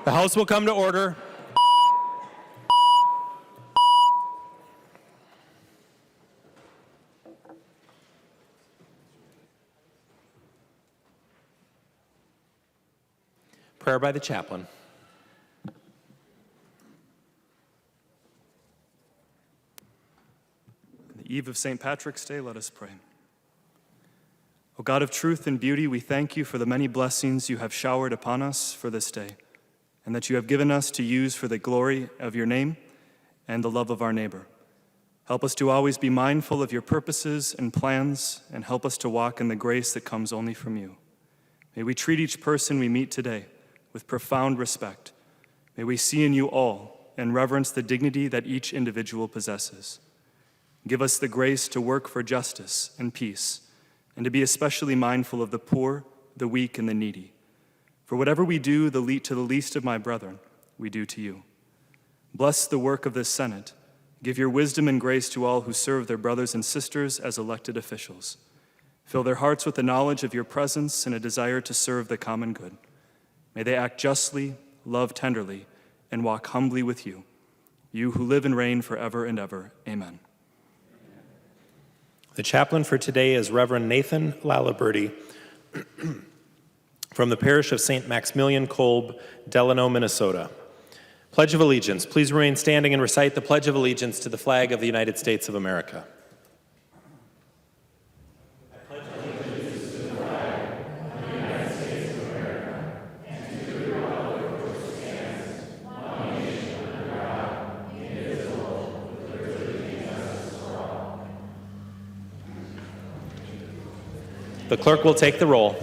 The House will come to order. Prayer by the chaplain. On the eve of St. Patrick's Day, let us pray. O God of truth and beauty, we thank you for the many blessings you have showered upon us for this day, and that you have given us to use for the glory of your name and the love of our neighbor. Help us to always be mindful of your purposes and plans, and help us to walk in the grace that comes only from you. May we treat each person we meet today with profound respect. May we see in you all and reverence the dignity that each individual possesses. Give us the grace to work for justice and peace, and to be especially mindful of the poor, the weak, and the needy. For whatever we do to the least of my brethren, we do to you. Bless the work of this Senate. Give your wisdom and grace to all who serve their brothers and sisters as elected officials. Fill their hearts with the knowledge of your presence and a desire to serve the common good. May they act justly, love tenderly, and walk humbly with you, you who live and reign forever and ever. Amen. The chaplain for today is Reverend Nathan Laliberty from the parish of St. Maximilian Kolb, Delano, Minnesota. Pledge of Allegiance. Please remain standing and recite the Pledge of Allegiance to the flag of the United States of America. The clerk will take the roll.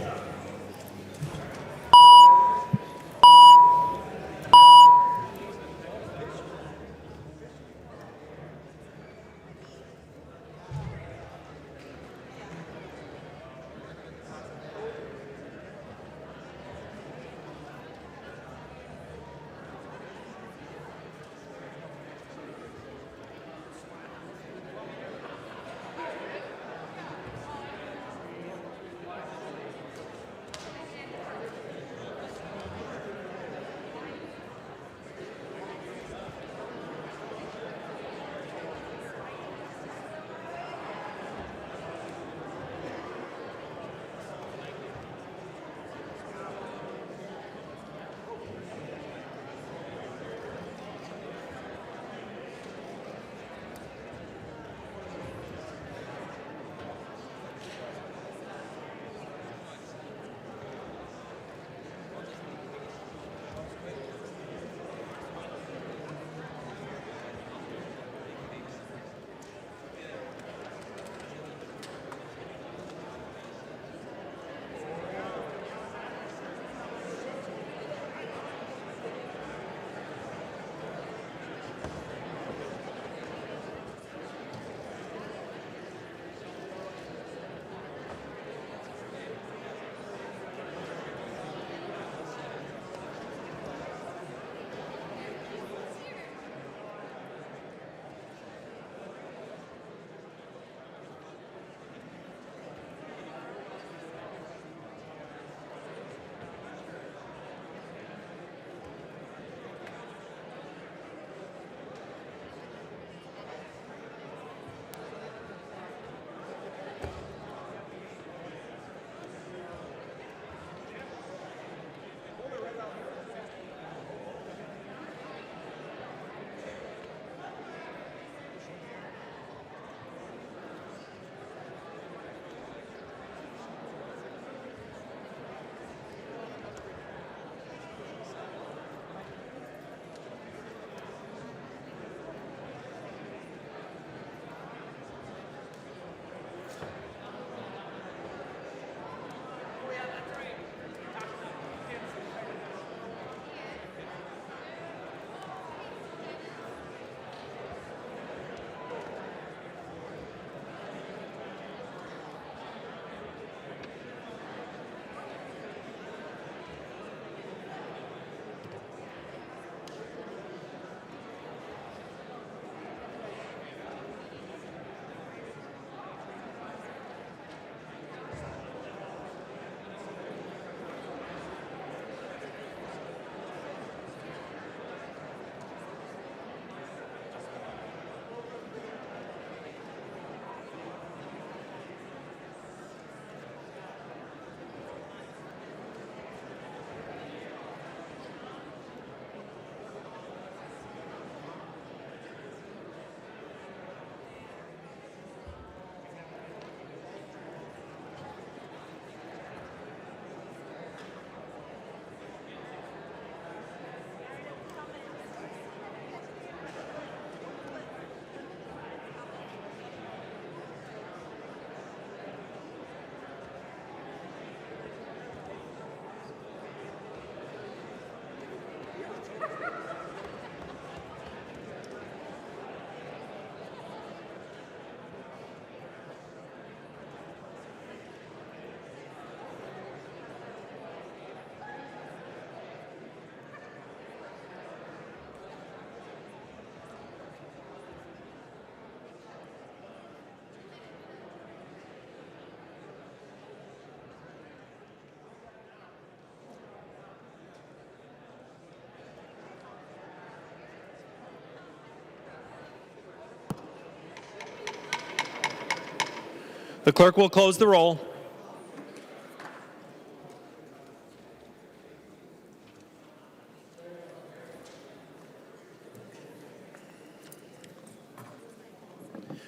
The clerk will close the roll.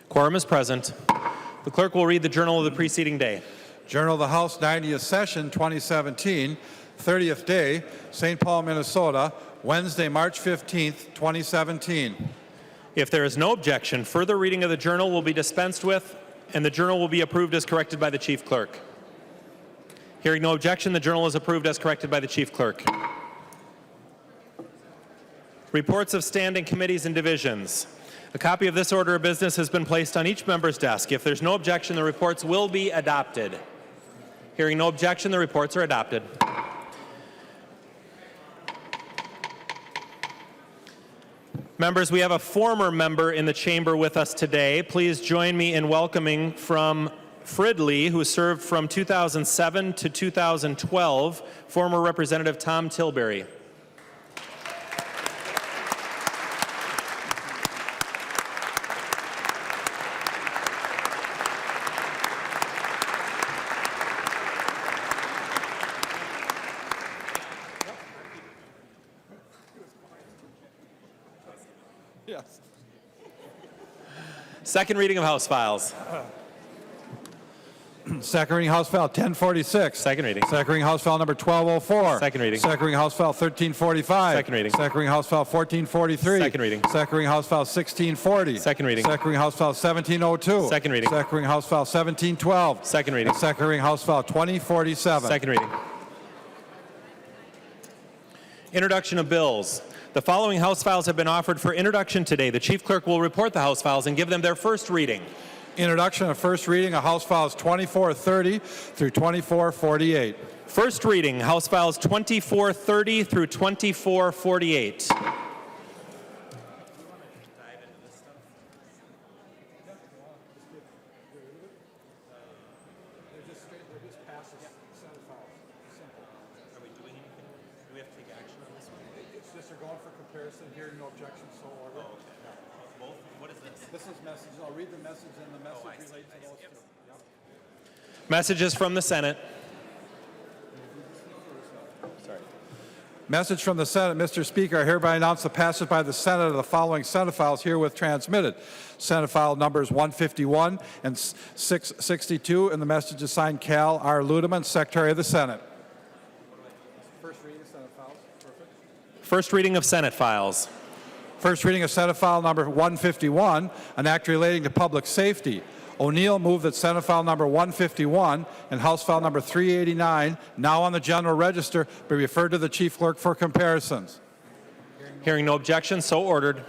Quorum is present. The clerk will read the journal of the preceding day. Journal of the House 90th Session 2017, 30th day, St. Paul, Minnesota, Wednesday, March 15th, 2017. If there is no objection, further reading of the journal will be dispensed with, and the journal will be approved as corrected by the chief clerk. Hearing no objection, the journal is approved as corrected by the chief clerk. Reports of standing committees and divisions. A copy of this order of business has been placed on each member's desk. If there's no objection, the reports will be adopted. Hearing no objection, the reports are adopted. Members, we have a former member in the chamber with us today. Please join me in welcoming from Fridley, who served from 2007 to 2012, former Representative Tom Tilbury. Yes. Second reading of House files. Second reading House File 1046. Second reading. Second reading House File number 1204. Second reading. Second reading House File 1345. Second reading. Second reading House File 1443. Second reading. Second reading House File 1640. Second reading. Second reading House File 1702. Second reading. Second reading House File 1712. Second reading. And second reading House File 2047. Second reading. Introduction of bills. The following House files have been offered for introduction today. The chief clerk will report the House files and give them their first reading. Introduction of first reading of House Files 2430 through 2448. First reading, House files 2430 through 2448. Messages from the Senate. Message from the Senate. Mr. Speaker, I hereby announce the passage by the Senate of the following Senate files herewith transmitted. Senate file numbers 151 and 662, and the message is signed Cal R. Ludeman, Secretary of the Senate. First reading of Senate files. Perfect. First reading of Senate files. First reading of Senate file number 151, an act relating to public safety. O'Neill moved that Senate file number 151 and House file number 389, now on the General Register, be referred to the Chief Clerk for comparisons. Hearing no objection, so ordered.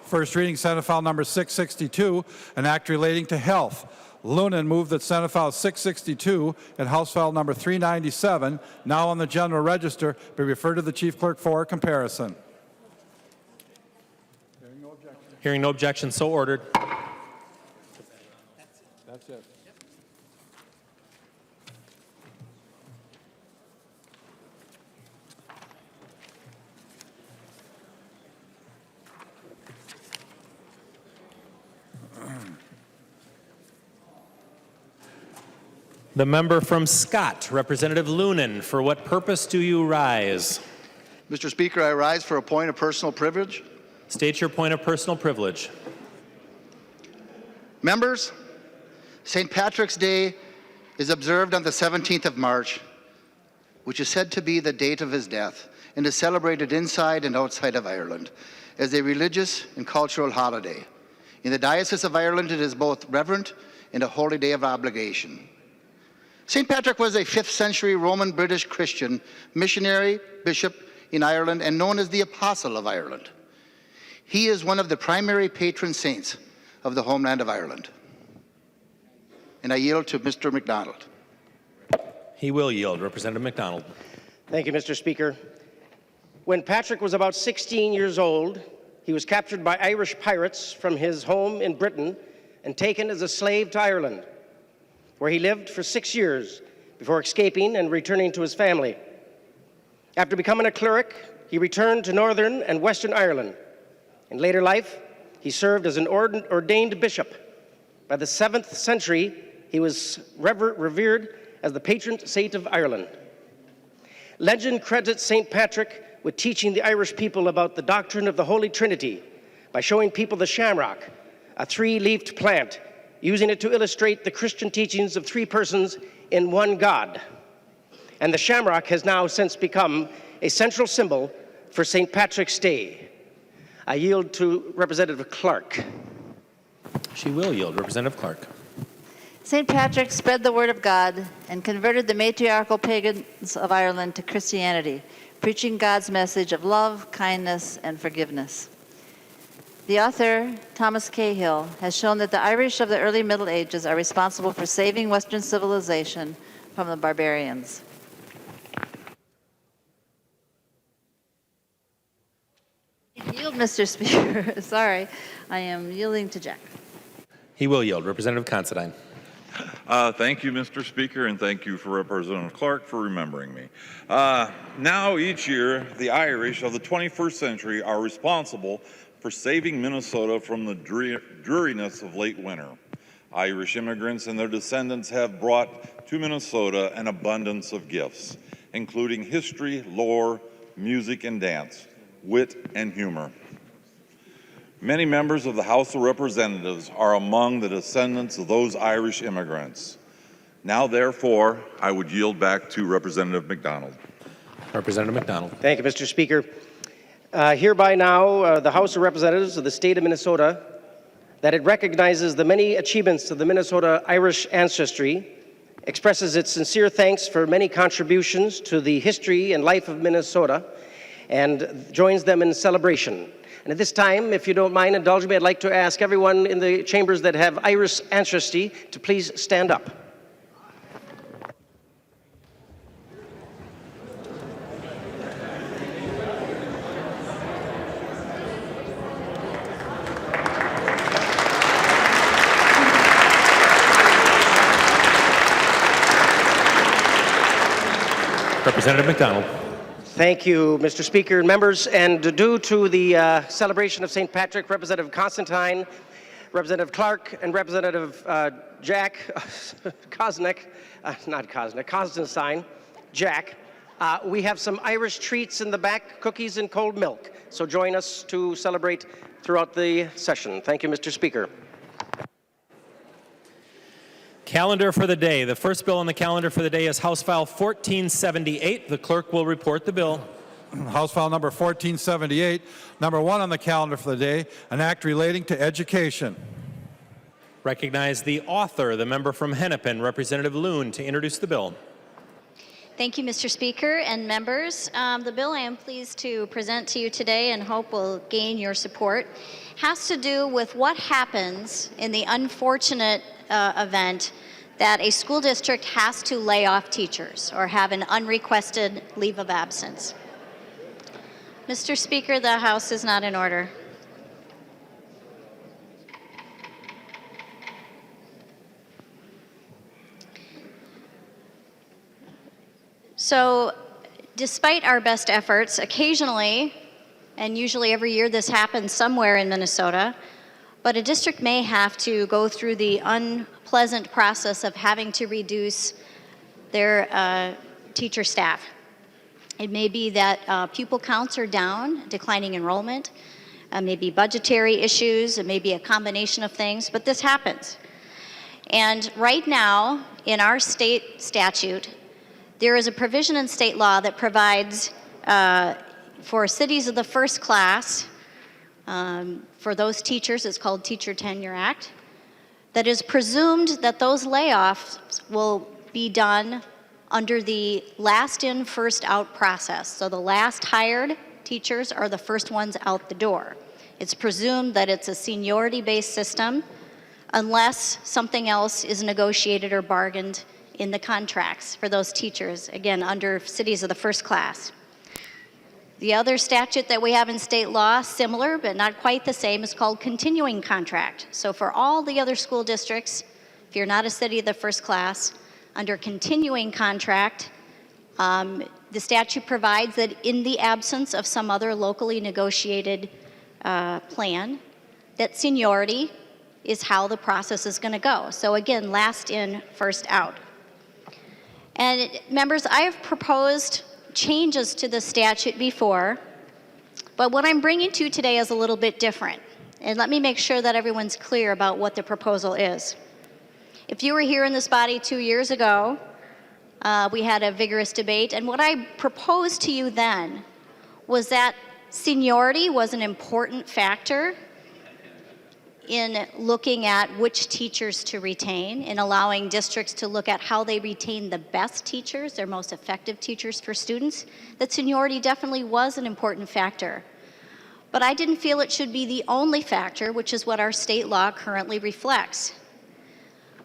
First reading Senate file number 662, an act relating to health. Loon moved that Senate file 662 and House file number 397, now on the General Register, be referred to the Chief Clerk for comparison. Hearing no objection, so ordered. That's it. The member from Scott, Representative Loon, for what purpose do you rise? Mr. Speaker, I rise for a point of personal privilege. State your point of personal privilege. Members, St. Patrick's Day is observed on the 17th of March, which is said to be the date of his death, and is celebrated inside and outside of Ireland as a religious and cultural holiday. In the Diocese of Ireland, it is both reverent and a holy day of obligation. St. Patrick was a 5th century Roman British Christian missionary, bishop in Ireland, and known as the Apostle of Ireland. He is one of the primary patron saints of the homeland of Ireland. And I yield to Mr. McDonald. He will yield. Representative McDonald. Thank you, Mr. Speaker. When Patrick was about 16 years old, he was captured by Irish pirates from his home in Britain and taken as a slave to Ireland, where he lived for 6 years before escaping and returning to his family. After becoming a cleric, he returned to Northern and Western Ireland. In later life, he served as an ordained bishop. By the 7th century, He was revered as the patron saint of Ireland. Legend credits St. Patrick with teaching the Irish people about the doctrine of the Holy Trinity by showing people the shamrock, a three-leafed plant, using it to illustrate the Christian teachings of three persons in one God. And the shamrock has now since become a central symbol for St. Patrick's Day. I yield to Representative Clark. She will yield. Representative Clark. St. Patrick spread the word of God and converted the matriarchal pagans of Ireland to Christianity, preaching God's message of love, kindness, and forgiveness. The author, Thomas Cahill, has shown that the Irish of the early Middle Ages are responsible for saving Western civilization from the barbarians. Yield, Mr. Speaker. Sorry, I am yielding to Jack. He will yield. Representative Considine. Thank you, Mr. Speaker, and thank you for Representative Clark for remembering me. Now, each year, the Irish of the 21st century are responsible for saving Minnesota from the dreariness of late winter. Irish immigrants and their descendants have brought to Minnesota an abundance of gifts, including history, lore, music and dance, wit and humor. Many members of the House of Representatives are among the descendants of those Irish immigrants. Now, therefore, I would yield back to Representative McDonald. Representative McDonald. Thank you, Mr. Speaker. Hereby now, the House of Representatives of the state of Minnesota, that it recognizes the many achievements of the Minnesota Irish ancestry, expresses its sincere thanks for many contributions to the history and life of Minnesota, and joins them in celebration. And at this time, if you don't mind indulging me, I'd like to ask everyone in the chambers that have Irish ancestry to please stand up. Representative McDonald. Thank you, Mr. Speaker and members. And due to the celebration of St. Patrick, Representative Constantine, Representative Clark, and Representative Jack Constantine, Jack, we have some Irish treats in the back, cookies and cold milk. So join us to celebrate throughout the session. Thank you, Mr. Speaker. Calendar for the day. The first bill on the calendar for the day is House File 1478. The clerk will report the bill. House File number 1478, number 1 on the calendar for the day, an act relating to education. Recognize the author, the member from Hennepin, Representative Loon, to introduce the bill. Thank you, Mr. Speaker and members. The bill I am pleased to present to you today and hope will gain your support has to do with what happens in the unfortunate event that a school district has to lay off teachers or have an unrequested leave of absence. Mr. Speaker, the House is not in order. So, despite our best efforts, occasionally, and usually every year this happens somewhere in Minnesota, but a district may have to go through the unpleasant process of having to reduce their teacher staff. It may be that pupil counts are down, declining enrollment, maybe budgetary issues, it may be a combination of things, but this happens. And right now, in our state statute, there is a provision in state law that provides for cities of the first class, for those teachers, it's called Teacher Tenure Act, that is presumed that those layoffs will be done under the last in, first out process. So the last hired teachers are the first ones out the door. It's presumed that it's a seniority-based system unless something else is negotiated or bargained in the contracts for those teachers, again, under cities of the first class. The other statute that we have in state law, similar but not quite the same, is called continuing contract. So for all the other school districts, if you're not a city of the first class, under continuing contract, the statute provides that in the absence of some other locally negotiated plan, that seniority is how the process is going to go. So again, last in, first out. And members, I have proposed changes to the statute before, but what I'm bringing to you today is a little bit different. And let me make sure that everyone's clear about what the proposal is. If you were here in this body 2 years ago, we had a vigorous debate, and what I proposed to you then was that seniority was an important factor in looking at which teachers to retain, in allowing districts to look at how they retain the best teachers, their most effective teachers for students, that seniority definitely was an important factor. But I didn't feel it should be the only factor, which is what our state law currently reflects.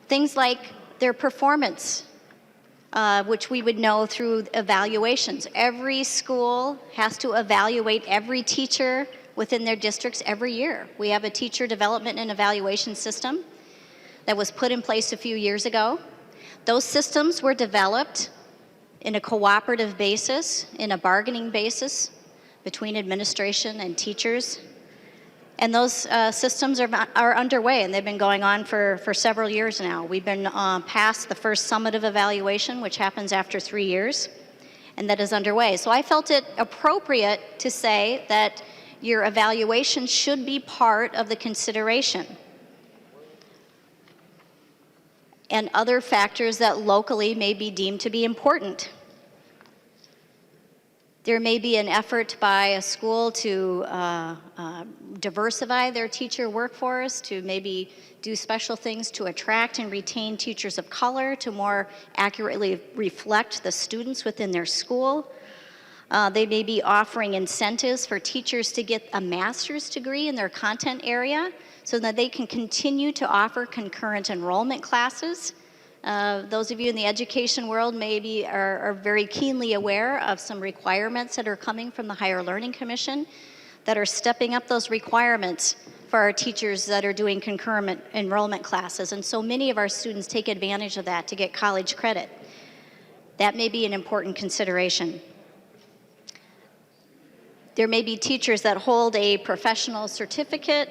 Things like their performance, which we would know through evaluations. Every school has to evaluate every teacher within their districts every year. We have a teacher development and evaluation system that was put in place a few years ago. Those systems were developed in a cooperative basis, in a bargaining basis between administration and teachers. And those systems are underway, and they've been going on for several years now. We've been past the first summative evaluation, which happens after 3 years, and that is underway. So I felt it appropriate to say that your evaluation should be part of the consideration. And other factors that locally may be deemed to be important. There may be an effort by a school to diversify their teacher workforce, to maybe do special things to attract and retain teachers of color, to more accurately reflect the students within their school. They may be offering incentives for teachers to get a master's degree in their content area so that they can continue to offer concurrent enrollment classes. Those of you in the education world maybe are very keenly aware of some requirements that are coming from the Higher Learning Commission that are stepping up those requirements for our teachers that are doing concurrent enrollment classes. And so many of our students take advantage of that to get college credit. That may be an important consideration. There may be teachers that hold a professional certificate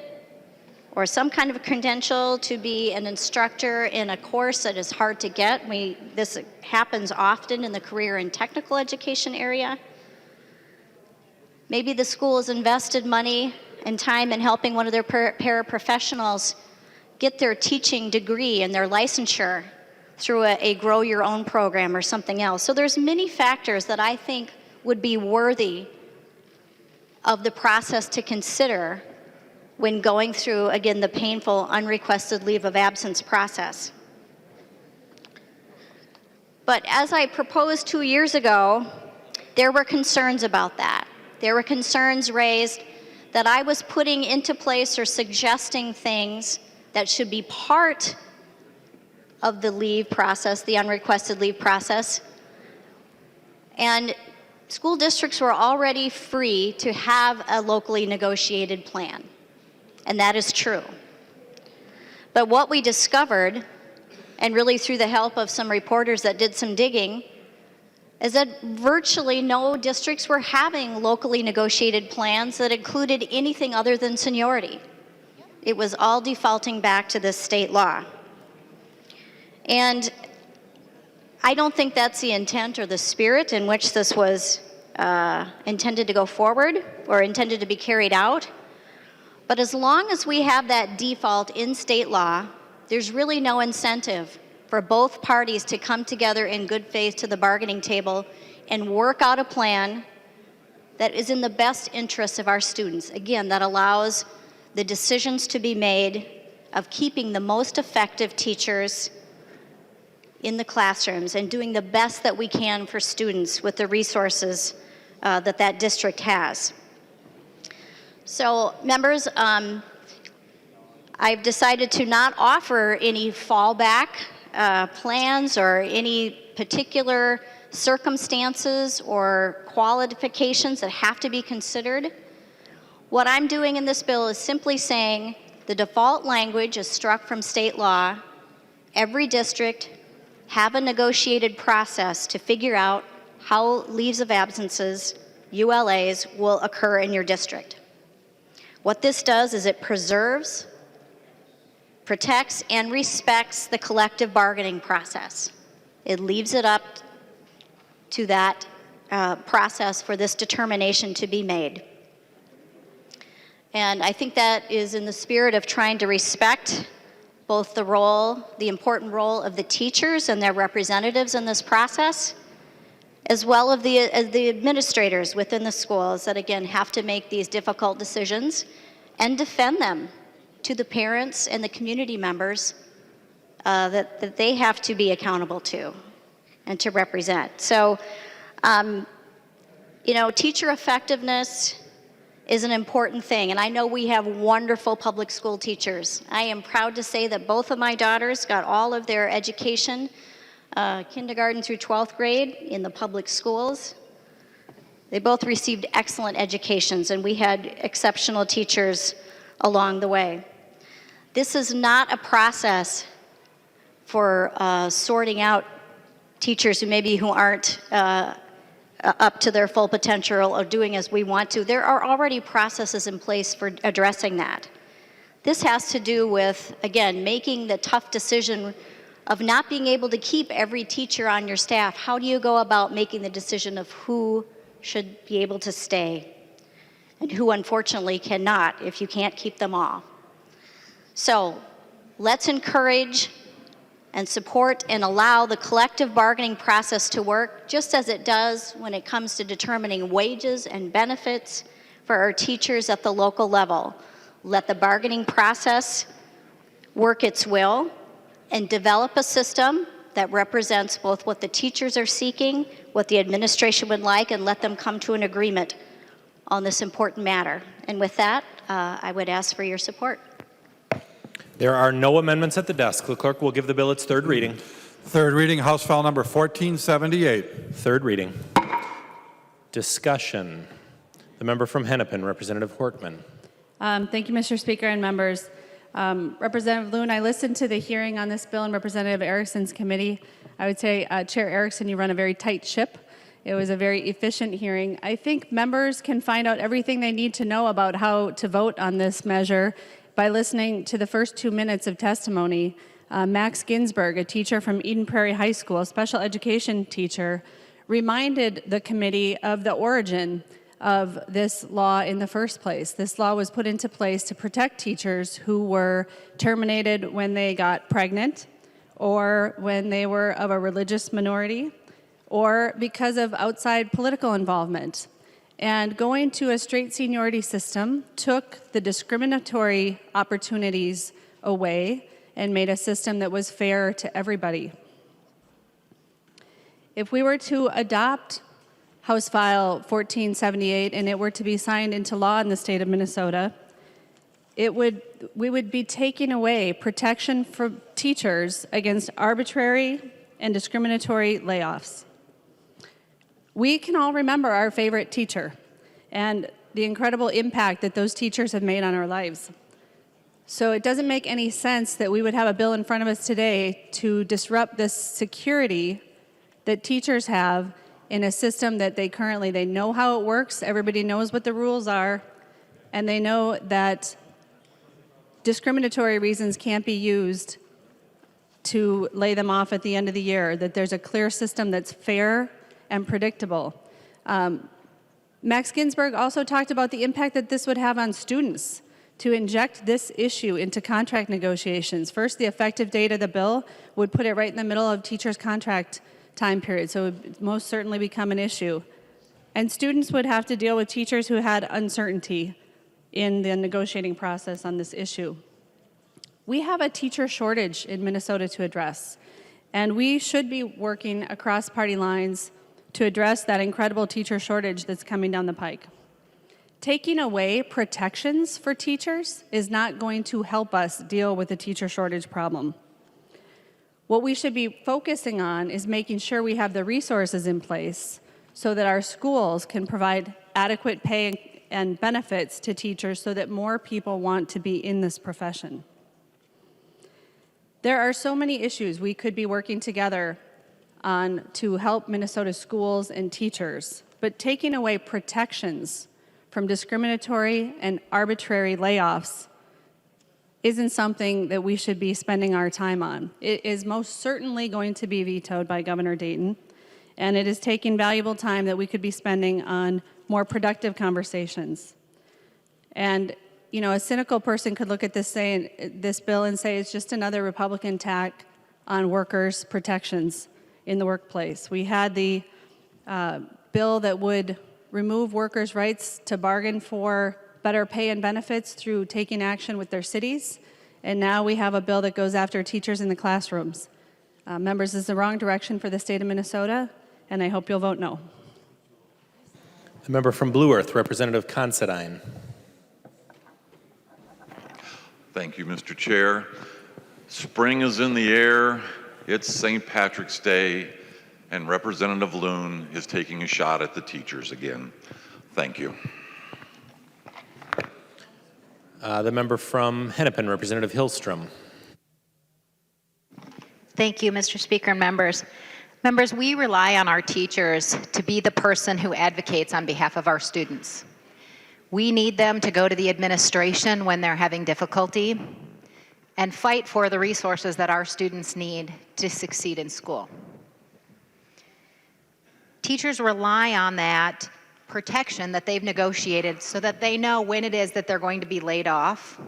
or some kind of a credential to be an instructor in a course that is hard to get. This happens often in the career and technical education area. Maybe the school has invested money and time in helping one of their paraprofessionals get their teaching degree and their licensure through a Grow Your Own program or something else. So there's many factors that I think would be worthy of the process to consider when going through, again, the painful unrequested leave of absence process. But as I proposed 2 years ago, there were concerns about that. There were concerns raised that I was putting into place or suggesting things that should be part of the leave process, the unrequested leave process. And school districts were already free to have a locally negotiated plan, and that is true. But what we discovered, and really through the help of some reporters that did some digging, is that virtually no districts were having locally negotiated plans that included anything other than seniority. It was all defaulting back to this state law. And I don't think that's the intent or the spirit in which this was intended to go forward or intended to be carried out. But as long as we have that default in state law, there's really no incentive for both parties to come together in good faith to the bargaining table and work out a plan that is in the best interest of our students. Again, that allows the decisions to be made of keeping the most effective teachers in the classrooms and doing the best that we can for students with the resources that district has. So, members, I've decided to not offer any fallback plans or any particular circumstances or qualifications that have to be considered. What I'm doing in this bill is simply saying the default language is struck from state law. Every district have a negotiated process to figure out how leaves of absences, ULAs, will occur in your district. What this does is it preserves protects and respects the collective bargaining process. It leaves it up to that process for this determination to be made. And I think that is in the spirit of trying to respect both the important role of the teachers and their representatives in this process, as well as the administrators within the schools that, again, have to make these difficult decisions and defend them to the parents and the community members that they have to be accountable to and to represent. So, teacher effectiveness is an important thing, and I know we have wonderful public school teachers. I am proud to say that both of my daughters got all of their education, kindergarten through 12th grade, in the public schools. They both received excellent educations, and we had exceptional teachers along the way. This is not a process for sorting out teachers who aren't up to their full potential or doing as we want to. There are already processes in place for addressing that. This has to do with, again, making the tough decision of not being able to keep every teacher on your staff. How do you go about making the decision of who should be able to stay and who unfortunately cannot if you can't keep them all? So let's encourage and support and allow the collective bargaining process to work just as it does when it comes to determining wages and benefits for our teachers at the local level. Let the bargaining process work its will and develop a system that represents both what the teachers are seeking, what the administration would like, and let them come to an agreement on this important matter. And with that, I would ask for your support. There are no amendments at the desk. The clerk will give the bill its third reading. Third reading, House File Number 1478. Third reading. Discussion. The member from Hennepin, Representative Hortman. Thank you, Mr. Speaker and members. Representative Loon, I listened to the hearing on this bill in Representative Erickson's committee. I would say, Chair Erickson, you run a very tight ship. It was a very efficient hearing. I think members can find out everything they need to know about how to vote on this measure by listening to the first 2 minutes of testimony. Max Ginsberg, a teacher from Eden Prairie High School, a special education teacher, reminded the committee of the origin of this law in the first place. This law was put into place to protect teachers who were terminated when they got pregnant, or when they were of a religious minority, or because of outside political involvement. And going to a straight seniority system took the discriminatory opportunities away and made a system that was fair to everybody. If we were to adopt House File 1478 and it were to be signed into law in the state of Minnesota, we would be taking away protection for teachers against arbitrary and discriminatory layoffs. We can all remember our favorite teacher and the incredible impact that those teachers have made on our lives. So it doesn't make any sense that we would have a bill in front of us today to disrupt this security that teachers have in a system that they know how it works, everybody knows what the rules are, and they know that discriminatory reasons can't be used to lay them off at the end of the year, that there's a clear system that's fair and predictable. Max Ginsberg also talked about the impact that this would have on students to inject this issue into contract negotiations. First, the effective date of the bill would put it right in the middle of teachers' contract time period, so it would most certainly become an issue. And students would have to deal with teachers who had uncertainty in the negotiating process on this issue. We have a teacher shortage in Minnesota to address, and we should be working across party lines to address that incredible teacher shortage that's coming down the pike. Taking away protections for teachers is not going to help us deal with the teacher shortage problem. What we should be focusing on is making sure we have the resources in place so that our schools can provide adequate pay and benefits to teachers so that more people want to be in this profession. There are so many issues we could be working together on to help Minnesota schools and teachers, but taking away protections from discriminatory and arbitrary layoffs isn't something that we should be spending our time on. It is most certainly going to be vetoed by Governor Dayton, and it is taking valuable time that we could be spending on more productive conversations. And, you know, a cynical person could look at this bill and say it's just another Republican attack on workers' protections in the workplace. We had the bill that would remove workers' rights to bargain for better pay and benefits through taking action with their cities. And now we have a bill that goes after teachers in the classrooms. Members, this is the wrong direction for the state of Minnesota, and I hope you'll vote no. The member from Blue Earth, Representative Considine. Thank you, Mr. Chair. Spring is in the air. It's St. Patrick's Day, and Representative Loon is taking a shot at the teachers again. Thank you. The member from Hennepin, Representative Hillstrom. Thank you, Mr. Speaker and members. Members, we rely on our teachers to be the person who advocates on behalf of our students. We need them to go to the administration when they're having difficulty and fight for the resources that our students need to succeed in school. Teachers rely on that protection that they've negotiated so that they know when it is that they're going to be laid off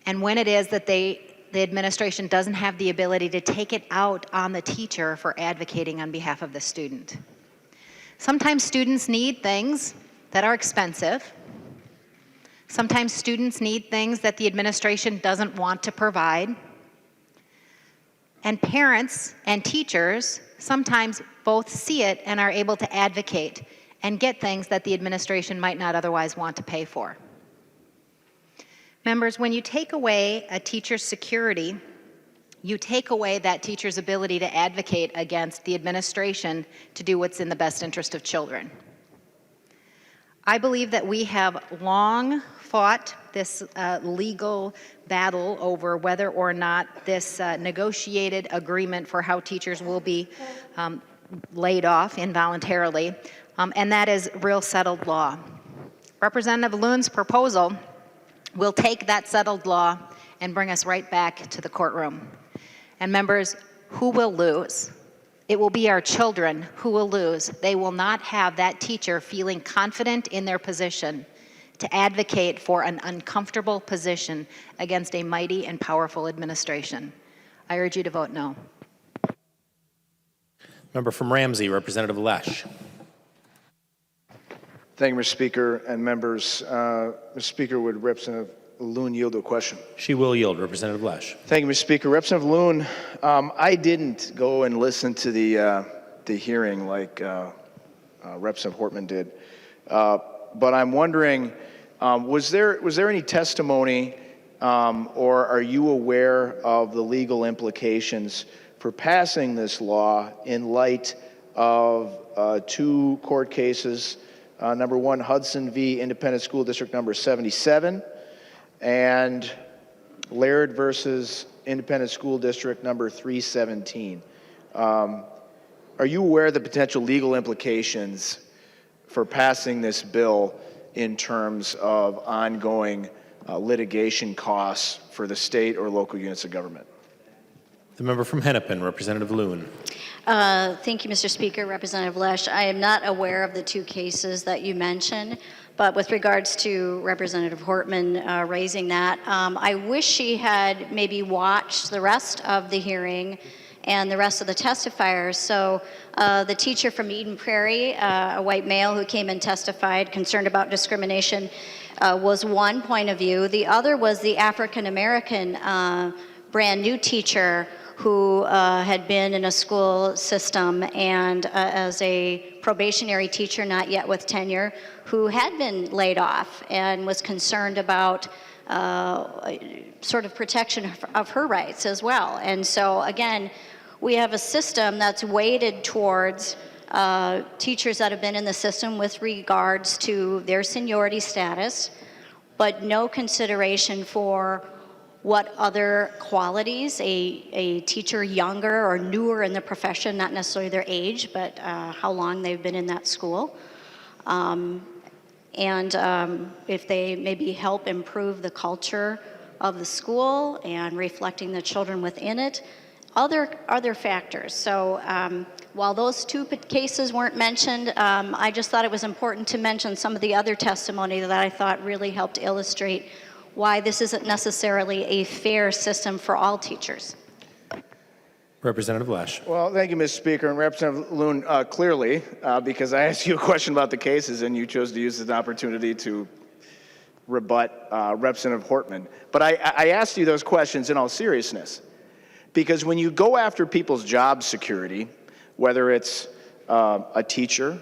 and when it is that the administration doesn't have the ability to take it out on the teacher for advocating on behalf of the student. Sometimes students need things that are expensive. Sometimes students need things that the administration doesn't want to provide. And parents and teachers sometimes both see it and are able to advocate and get things that the administration might not otherwise want to pay for. Members, when you take away a teacher's security, you take away that teacher's ability to advocate against the administration to do what's in the best interest of children. I believe that we have long fought this legal battle over whether or not this negotiated agreement for how teachers will be laid off involuntarily, and that is real settled law. Representative Loon's proposal will take that settled law and bring us right back to the courtroom. And members, who will lose? It will be our children who will lose. They will not have that teacher feeling confident in their position to advocate for an uncomfortable position against a mighty and powerful administration. I urge you to vote no. Member from Ramsey, Representative Lesh. Thank you, Mr. Speaker and members. Mr. Speaker, would Representative Loon yield to a question? She will yield. Representative Lesh. Thank you, Mr. Speaker. Representative Loon, I didn't go and listen to the hearing like Representative Hortman did, but I'm wondering, was there any testimony or are you aware of the legal implications for passing this law in light of two court cases? Number one, Hudson v. Independent School District number 77, and Laird versus Independent School District number 317. Are you aware of the potential legal implications for passing this bill in terms of ongoing litigation costs for the state or local units of government? The member from Hennepin, Representative Loon. Thank you, Mr. Speaker. Representative Lesh, I am not aware of the two cases that you mentioned, but with regards to Representative Hortman raising that, I wish she had maybe watched the rest of the hearing and the rest of the testifiers. So the teacher from Eden Prairie, a white male who came and testified concerned about discrimination, was one point of view. The other was the African-American brand new teacher who had been in a school system and as a probationary teacher, not yet with tenure, who had been laid off and was concerned about sort of protection of her rights as well. And so again, we have a system that's weighted towards teachers that have been in the system with regards to their seniority status, but no consideration for what other qualities a teacher younger or newer in the profession, not necessarily their age, but how long they've been in that school. And if they maybe help improve the culture of the school and reflecting the children within it, other factors. So while those two cases weren't mentioned, I just thought it was important to mention some of the other testimony that I thought really helped illustrate why this isn't necessarily a fair system for all teachers. Representative Lesh. Well, thank you, Mr. Speaker. And Representative Loon, clearly, because I asked you a question about the cases and you chose to use this opportunity to rebut Representative Hortman. But I asked you those questions in all seriousness. Because when you go after people's job security, whether it's a teacher,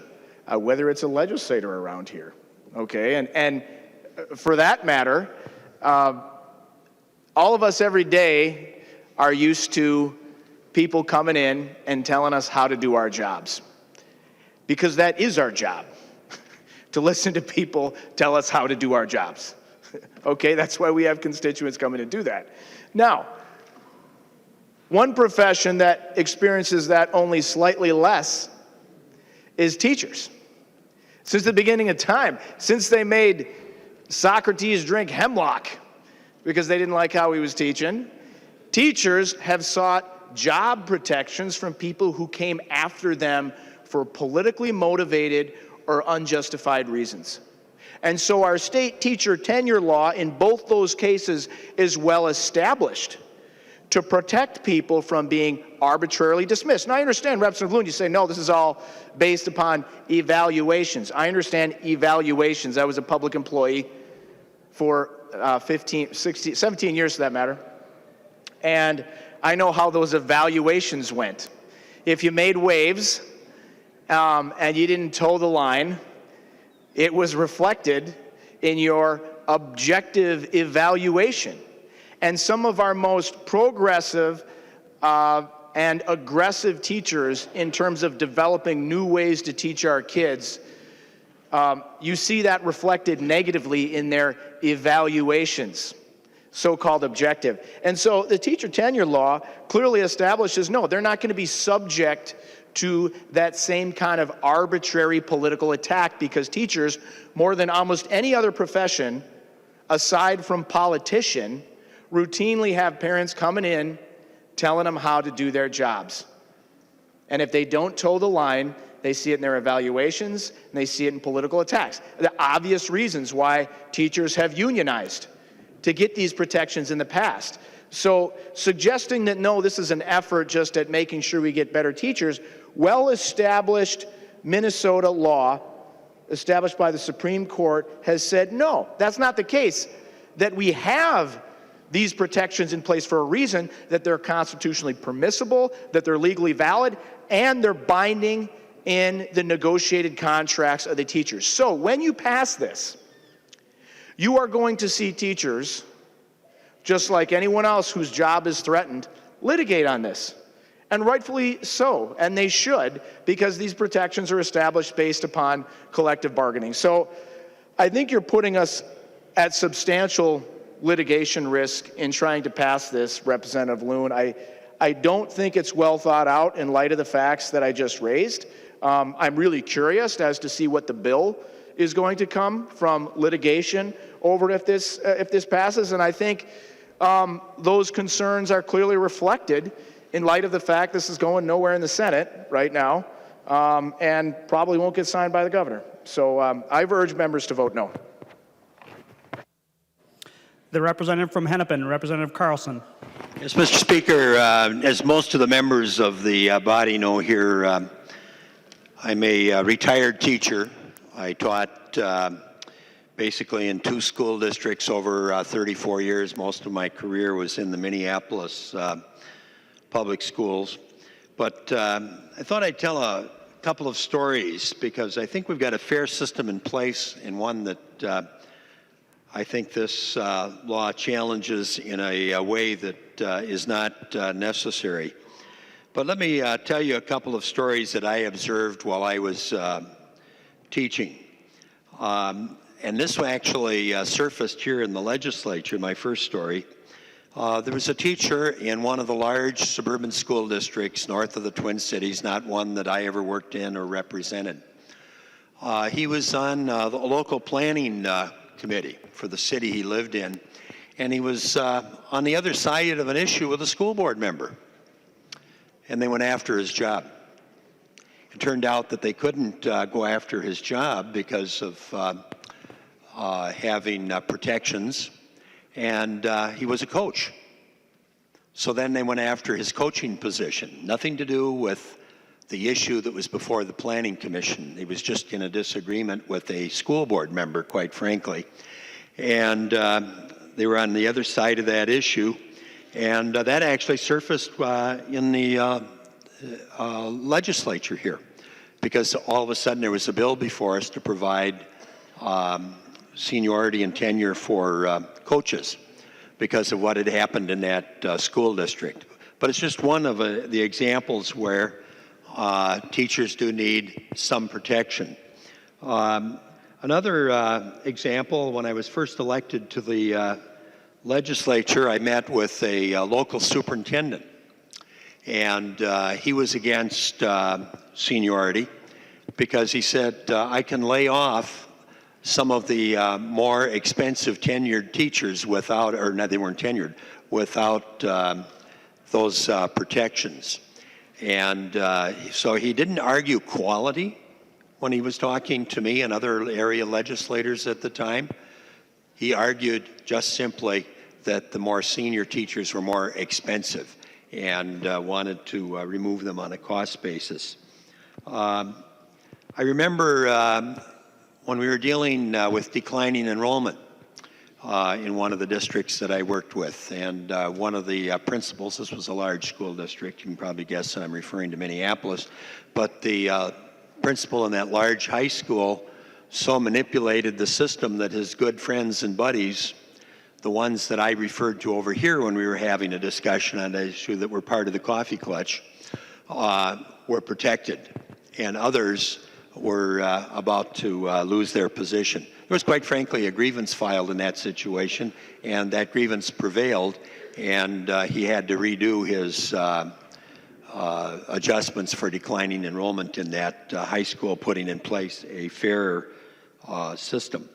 whether it's a legislator around here, okay, and for that matter, all of us every day are used to people coming in and telling us how to do our jobs. Because that is our job, to listen to people tell us how to do our jobs. Okay, that's why we have constituents coming to do that. Now, one profession that experiences that only slightly less is teachers. Since the beginning of time, since they made Socrates drink hemlock because they didn't like how he was teaching, teachers have sought job protections from people who came after them for politically motivated or unjustified reasons. And so our state teacher tenure law in both those cases is well established to protect people from being arbitrarily dismissed. Now, I understand, Representative Loon, you say, no, this is all based upon evaluations. I understand evaluations. I was a public employee for 17 years, for that matter. And I know how those evaluations went. If you made waves and you didn't toe the line, it was reflected in your objective evaluation. And some of our most progressive and aggressive teachers in terms of developing new ways to teach our kids, you see that reflected negatively in their evaluations, so-called objective. And so the teacher tenure law clearly establishes, no, they're not going to be subject to that same kind of arbitrary political attack, because teachers, more than almost any other profession, aside from politician, routinely have parents coming in telling them how to do their jobs. And if they don't toe the line, they see it in their evaluations, and they see it in political attacks. The obvious reasons why teachers have unionized to get these protections in the past. So suggesting that, no, this is an effort just at making sure we get better teachers, well-established Minnesota law, established by the Supreme Court, has said, no, that's not the case. That we have these protections in place for a reason, that they're constitutionally permissible, that they're legally valid, and they're binding in the negotiated contracts of the teachers. So when you pass this, you are going to see teachers, just like anyone else whose job is threatened, litigate on this. And rightfully so, and they should, because these protections are established based upon collective bargaining. So I think you're putting us at substantial litigation risk in trying to pass this, Representative Loon. I don't think it's well thought out in light of the facts that I just raised. I'm really curious as to see what the bill is going to come from litigation over if this passes, and I think those concerns are clearly reflected in light of the fact this is going nowhere in the Senate right now, and probably won't get signed by the governor. So I've urged members to vote no. The representative from Hennepin, Representative Carlson. Yes, Mr. Speaker, as most of the members of the body know here, I'm a retired teacher. I taught basically in 2 school districts over 34 years. Most of my career was in the Minneapolis public schools. But I thought I'd tell a couple of stories, because I think we've got a fair system in place, and one that I think this law challenges in a way that is not necessary. But let me tell you a couple of stories that I observed while I was teaching. And this actually surfaced here in the legislature, my first story. There was a teacher in one of the large suburban school districts north of the Twin Cities, not one that I ever worked in or represented. He was on the local planning committee for the city he lived in. and he was on the other side of an issue with a school board member, and they went after his job. It turned out that they couldn't go after his job because of having protections, and he was a coach. So then they went after his coaching position. Nothing to do with the issue that was before the Planning Commission. He was just in a disagreement with a school board member, quite frankly. And they were on the other side of that issue. And that actually surfaced in the legislature here, because all of a sudden there was a bill before us to provide seniority and tenure for coaches because of what had happened in that school district. But it's just one of the examples where teachers do need some protection. Another example, when I was first elected to the legislature, I met with a local superintendent, and he was against seniority because he said, I can lay off some of the more expensive tenured teachers without, or no, they weren't tenured, without those protections. And so he didn't argue quality when he was talking to me and other area legislators at the time. He argued just simply that the more senior teachers were more expensive and wanted to remove them on a cost basis. I remember when we were dealing with declining enrollment in one of the districts that I worked with, and one of the principals, this was a large school district, you can probably guess that I'm referring to Minneapolis, but the principal in that large high school so manipulated the system that his good friends and buddies, the ones that I referred to over here when we were having a discussion on an issue that were part of the coffee clutch, were protected, and others were about to lose their position. There was, quite frankly, a grievance filed in that situation, and that grievance prevailed, and he had to redo his adjustments for declining enrollment in that high school, putting in place a fairer system.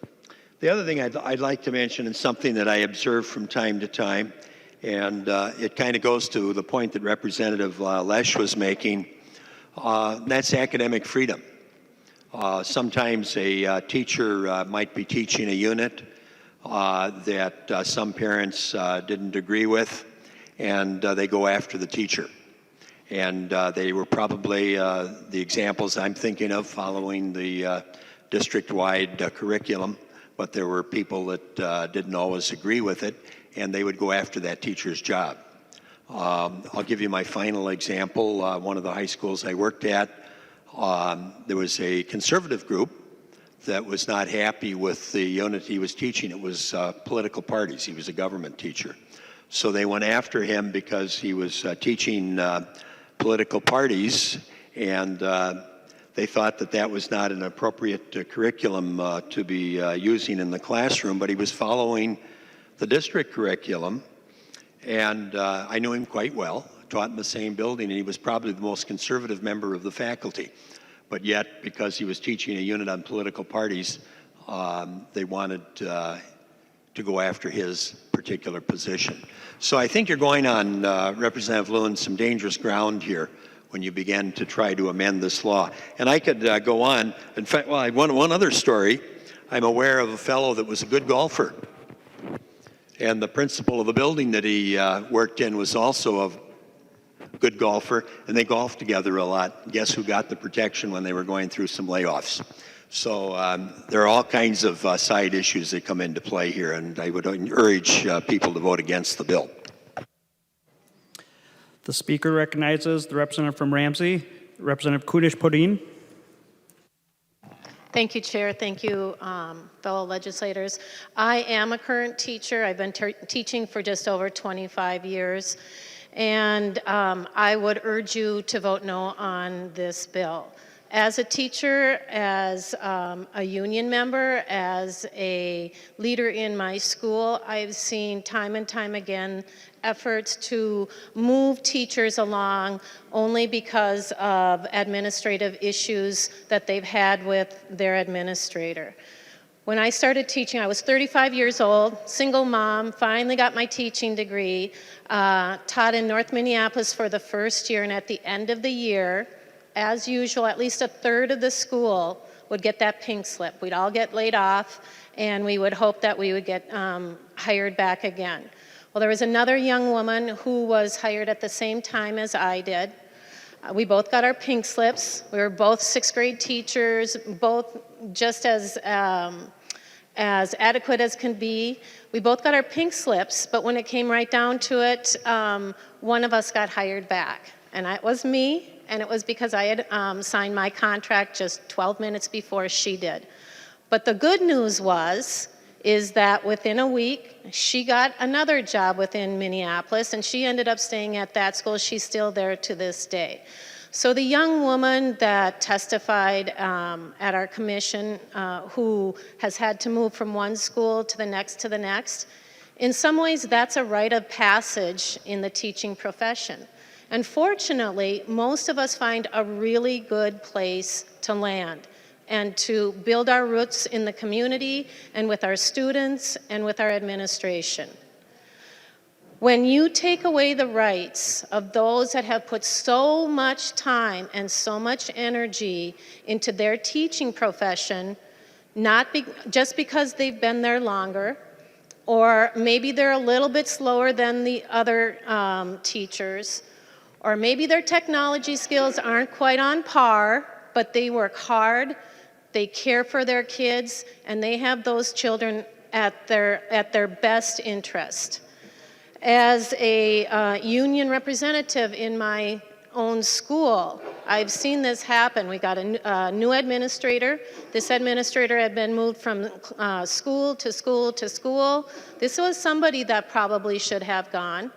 The other thing I'd like to mention is something that I observe from time to time, and it kind of goes to the point that Representative Lesh was making. That's academic freedom. Sometimes a teacher might be teaching a unit that some parents didn't agree with, and they go after the teacher. And they were probably the examples I'm thinking of following the district-wide curriculum, but there were people that didn't always agree with it, and they would go after that teacher's job. I'll give you my final example. One of the high schools I worked at, there was a conservative group that was not happy with the unit he was teaching. It was political parties. He was a government teacher. So they went after him because he was teaching political parties, and they thought that that was not an appropriate curriculum to be using in the classroom, but he was following the district curriculum, and I knew him quite well, taught in the same building, and he was probably the most conservative member of the faculty. But yet, because he was teaching a unit on political parties, they wanted to go after his particular position. So I think you're going on, Representative Loon, some dangerous ground here when you begin to try to amend this law. And I could go on. In fact, well, one other story. I'm aware of a fellow that was a good golfer. And the principal of the building that he worked in was also a good golfer, and they golfed together a lot. Guess who got the protection when they were going through some layoffs? So there are all kinds of side issues that come into play here, and I would urge people to vote against the bill. The Speaker recognizes the representative from Ramsey, Representative Kudish-Podine. Thank you, Chair. Thank you, fellow legislators. I am a current teacher. I've been teaching for just over 25 years. And I would urge you to vote no on this bill. As a teacher, as a union member, as a leader in my school, I've seen time and time again efforts to move teachers along only because of administrative issues that they've had with their administrator. When I started teaching, I was 35 years old, single mom, finally got my teaching degree, taught in North Minneapolis for the first year, and at the end of the year, as usual, at least a third of the school would get that pink slip. We'd all get laid off, and we would hope that we would get hired back again. Well, there was another young woman who was hired at the same time as I did. We both got our pink slips. We were both sixth grade teachers, both just as adequate as can be. We both got our pink slips, but when it came right down to it, one of us got hired back, and it was me, and it was because I had signed my contract just 12 minutes before she did. But the good news is that within a week, she got another job within Minneapolis, and she ended up staying at that school. She's still there to this day. So the young woman that testified at our commission, who has had to move from one school to the next, in some ways that's a rite of passage in the teaching profession. And fortunately, most of us find a really good place to land and to build our roots in the community and with our students and with our administration. When you take away the rights of those that have put so much time and so much energy into their teaching profession, just because they've been there longer, or maybe they're a little bit slower than the other teachers, or maybe their technology skills aren't quite on par, but they work hard, they care for their kids, and they have those children at their best interest. As a union representative in my own school, I've seen this happen. We got a new administrator. This administrator had been moved from school to school to school. This was somebody that probably should have gone.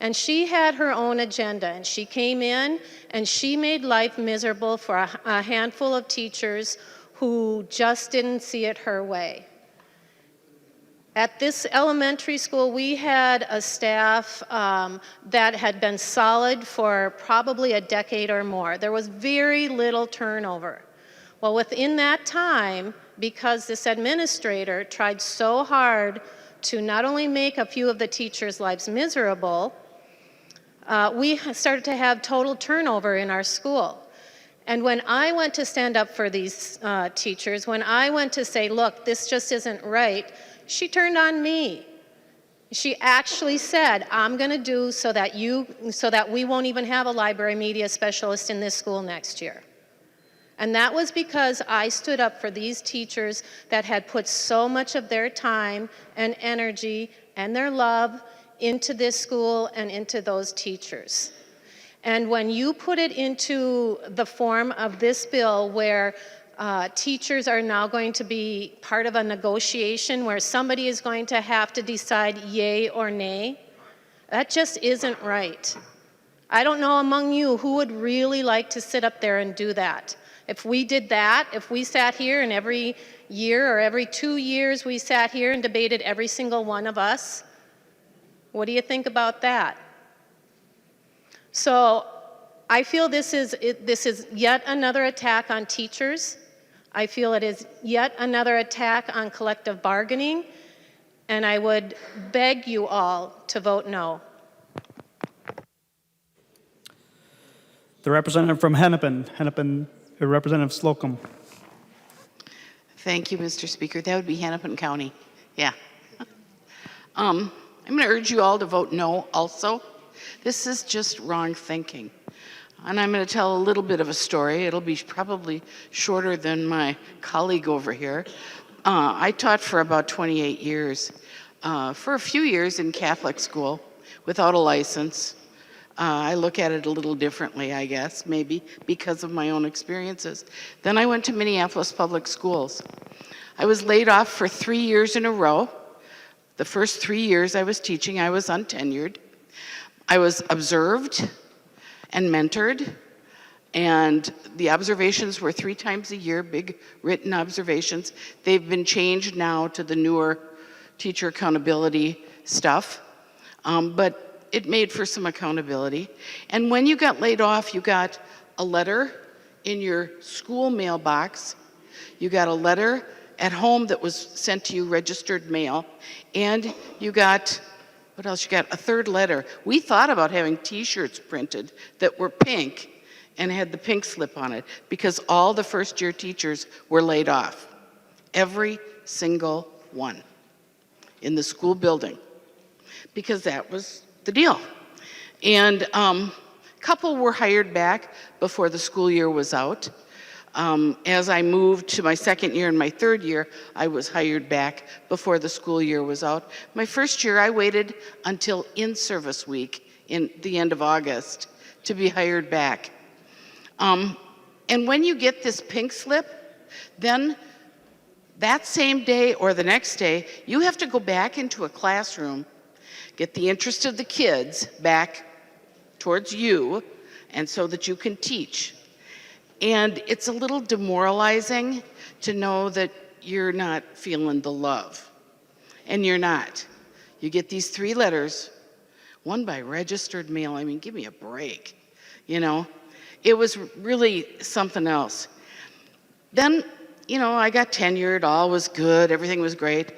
And she had her own agenda, and she came in and she made life miserable for a handful of teachers who just didn't see it her way. At this elementary school, we had a staff that had been solid for probably a decade or more. There was very little turnover. Well, within that time, because this administrator tried so hard to not only make a few of the teachers' lives miserable, we started to have total turnover in our school. And when I went to stand up for these teachers, when I went to say, look, this just isn't right, she turned on me. She actually said, I'm going to do so that we won't even have a library media specialist in this school next year. And that was because I stood up for these teachers that had put so much of their time and energy and their love into this school and into those teachers. And when you put it into the form of this bill where teachers are now going to be part of a negotiation where somebody is going to have to decide yay or nay, that just isn't right. I don't know among you who would really like to sit up there and do that. If we did that, if we sat here and every year or every 2 years we sat here and debated every single one of us, what do you think about that? So I feel this is yet another attack on teachers. I feel it is yet another attack on collective bargaining, and I would beg you all to vote no. The representative from Hennepin, Representative Slocum. Thank you, Mr. Speaker. That would be Hennepin County. Yeah. I'm going to urge you all to vote no also. This is just wrong thinking. And I'm going to tell a little bit of a story. It'll be probably shorter than my colleague over here. I taught for about 28 years. For a few years in Catholic school without a license. I look at it a little differently, I guess, maybe because of my own experiences. Then I went to Minneapolis Public Schools. I was laid off for 3 years in a row. The first 3 years I was teaching, I was untenured. I was observed and mentored, and the observations were 3 times a year, big written observations. They've been changed now to the newer teacher accountability stuff, but it made for some accountability. And when you got laid off, you got a letter in your school mailbox. You got a letter at home that was sent to you registered mail, and you got, what else? You got a third letter. We thought about having T-shirts printed that were pink and had the pink slip on it because all the first-year teachers were laid off. Every single one in the school building, because that was the deal. And a couple were hired back before the school year was out. As I moved to my second year and my third year, I was hired back before the school year was out. My first year, I waited until in-service week in the end of August to be hired back. And when you get this pink slip, then that same day or the next day, you have to go back into a classroom, get the interest of the kids back towards you, and so that you can teach. And it's a little demoralizing to know that you're not feeling the love. And you're not. You get these 3 letters, one by registered mail. I mean, give me a break, you know? It was really something else. Then, you know, I got tenured, all was good, everything was great.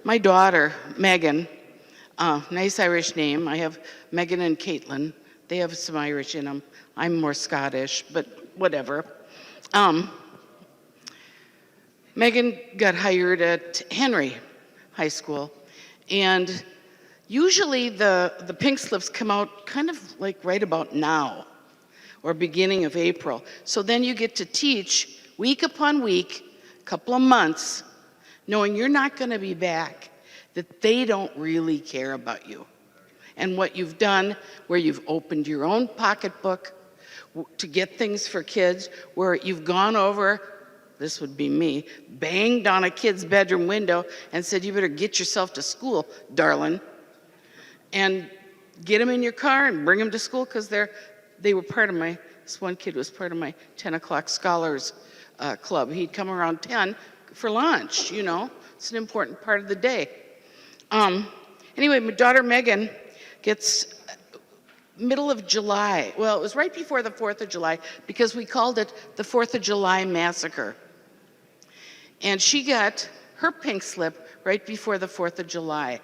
My daughter, Megan, nice Irish name. I have Megan and Caitlin. They have some Irish in them. I'm more Scottish, but whatever. Megan got hired at Henry High School, and usually the pink slips come out kind of like right about now or beginning of April. So then you get to teach week upon week, a couple of months, knowing you're not going to be back, that they don't really care about you and what you've done, where you've opened your own pocketbook to get things for kids, where you've gone over, this would be me, banged on a kid's bedroom window and said, you better get yourself to school, darling, and get them in your car and bring them to school, because they were part of my, this one kid was part of my 10 o'clock scholars club. He'd come around 10 for lunch, you know. It's an important part of the day. Anyway, my daughter Megan gets middle of July. Well, it was right before the 4th of July because we called it the 4th of July Massacre. And she got her pink slip right before the 4th of July.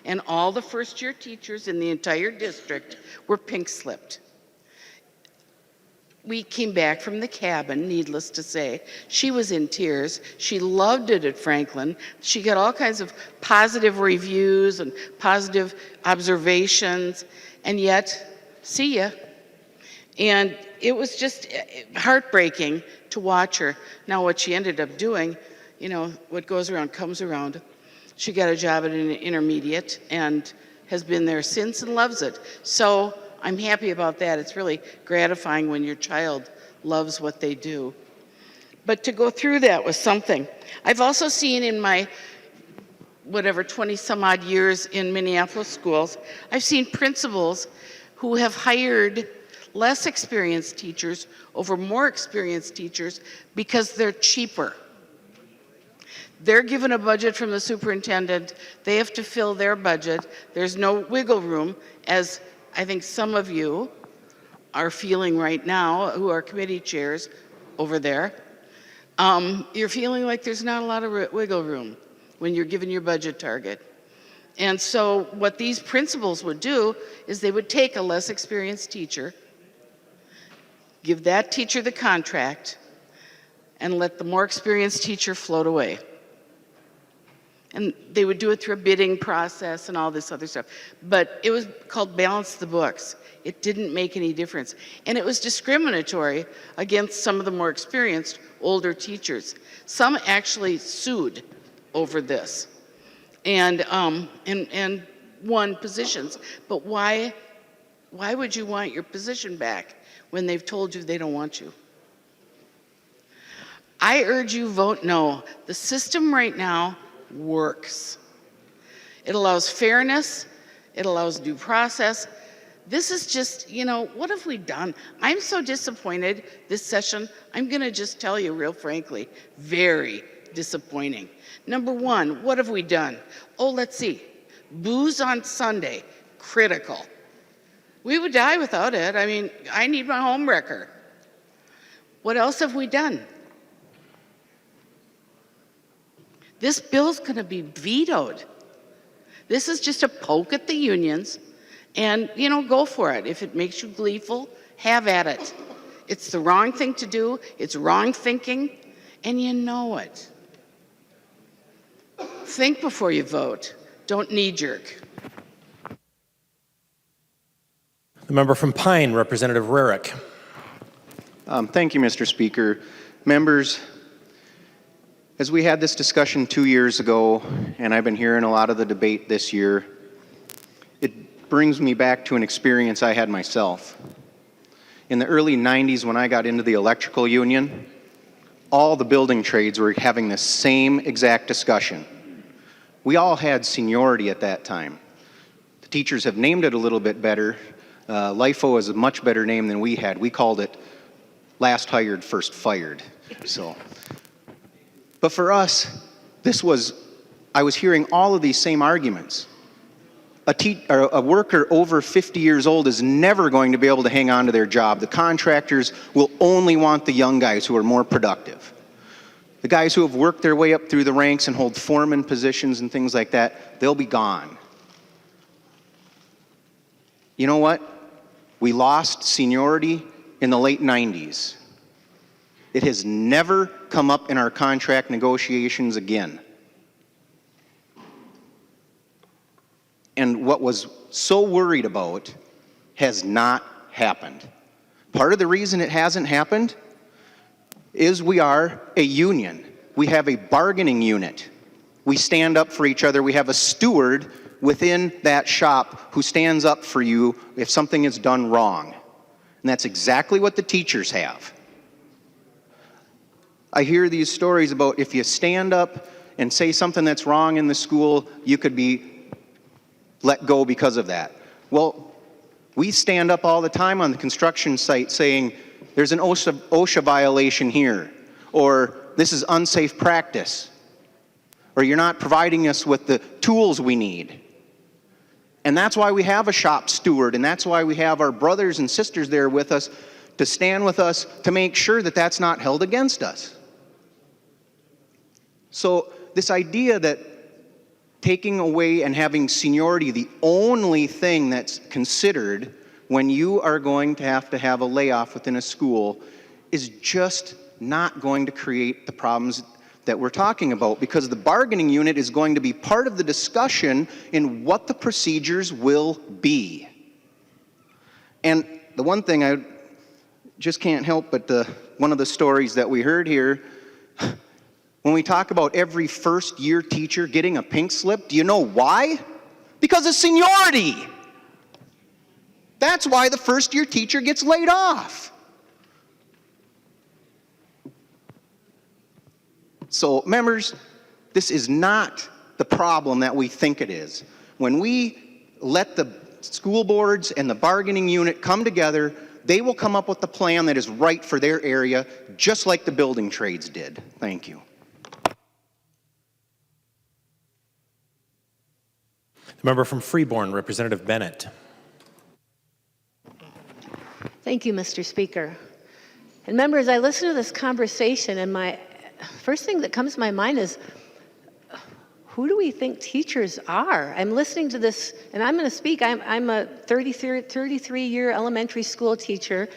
And all the first-year teachers in the entire district were pink slipped. We came back from the cabin, needless to say. She was in tears. She loved it at Franklin. She got all kinds of positive reviews and positive observations, and yet, see ya. And it was just heartbreaking to watch her. Now, what she ended up doing, you know, what goes around comes around. She got a job at an intermediate and has been there since and loves it. So I'm happy about that. It's really gratifying when your child loves what they do. But to go through that was something. I've also seen in my, 20 some odd years in Minneapolis schools, I've seen principals who have hired less experienced teachers over more experienced teachers because they're cheaper. They're given a budget from the superintendent. They have to fill their budget. There's no wiggle room, as I think some of you are feeling right now, who are committee chairs over there. You're feeling like there's not a lot of wiggle room when you're given your budget target. And so what these principals would do is they would take a less experienced teacher, give that teacher the contract, and let the more experienced teacher float away. And they would do it through a bidding process and all this other stuff. But it was called balance the books. It didn't make any difference. And it was discriminatory against some of the more experienced older teachers. Some actually sued over this and won positions. But why would you want your position back when they've told you they don't want you? I urge you vote no. The system right now works. It allows fairness. It allows due process. This is just, what have we done? I'm so disappointed this session. I'm going to just tell you real frankly, very disappointing. Number one, what have we done? Oh, let's see. Booze on Sunday, critical. We would die without it. I mean, I need my home wrecker. What else have we done? This bill's going to be vetoed. This is just a poke at the unions, and, go for it. If it makes you gleeful, have at it. It's the wrong thing to do, it's wrong thinking, and you know it. Think before you vote. Don't knee-jerk. The member from Pine, Representative Rarick. Thank you, Mr. Speaker. Members, as we had this discussion 2 years ago, and I've been hearing a lot of the debate this year, it brings me back to an experience I had myself. In the early 90s, when I got into the electrical union, all the building trades were having the same exact discussion. We all had seniority at that time. The teachers have named it a little bit better. LIFO is a much better name than we had. We called it last hired, first fired. But for us, I was hearing all of these same arguments. A worker over 50 years old is never going to be able to hang on to their job. The contractors will only want the young guys who are more productive. The guys who have worked their way up through the ranks and hold foreman positions and things like that, they'll be gone. You know what? We lost seniority in the late 90s. It has never come up in our contract negotiations again. And what was so worried about has not happened. Part of the reason it hasn't happened is we are a union. We have a bargaining unit. We stand up for each other. We have a steward within that shop who stands up for you if something is done wrong. And that's exactly what the teachers have. I hear these stories about if you stand up and say something that's wrong in the school, you could be let go because of that. Well, we stand up all the time on the construction site saying, there's an OSHA violation here, or this is unsafe practice, or you're not providing us with the tools we need. And that's why we have a shop steward, and that's why we have our brothers and sisters there with us to stand with us to make sure that that's not held against us. So this idea that taking away and having seniority the only thing that's considered when you are going to have a layoff within a school is just not going to create the problems that we're talking about, because the bargaining unit is going to be part of the discussion in what the procedures will be. And the one thing I just can't help but one of the stories that we heard here, when we talk about every first-year teacher getting a pink slip, do you know why? Because of seniority. That's why the first-year teacher gets laid off. So, members, this is not the problem that we think it is. When we let the school boards and the bargaining unit come together, they will come up with the plan that is right for their area, just like the building trades did. Thank you. The member from Freeborn, Representative Bennett. Thank you, Mr. Speaker. And members, I listen to this conversation, and my first thing that comes to my mind is, who do we think teachers are? I'm listening to this, and I'm going to speak. I'm a 33-year elementary school teacher,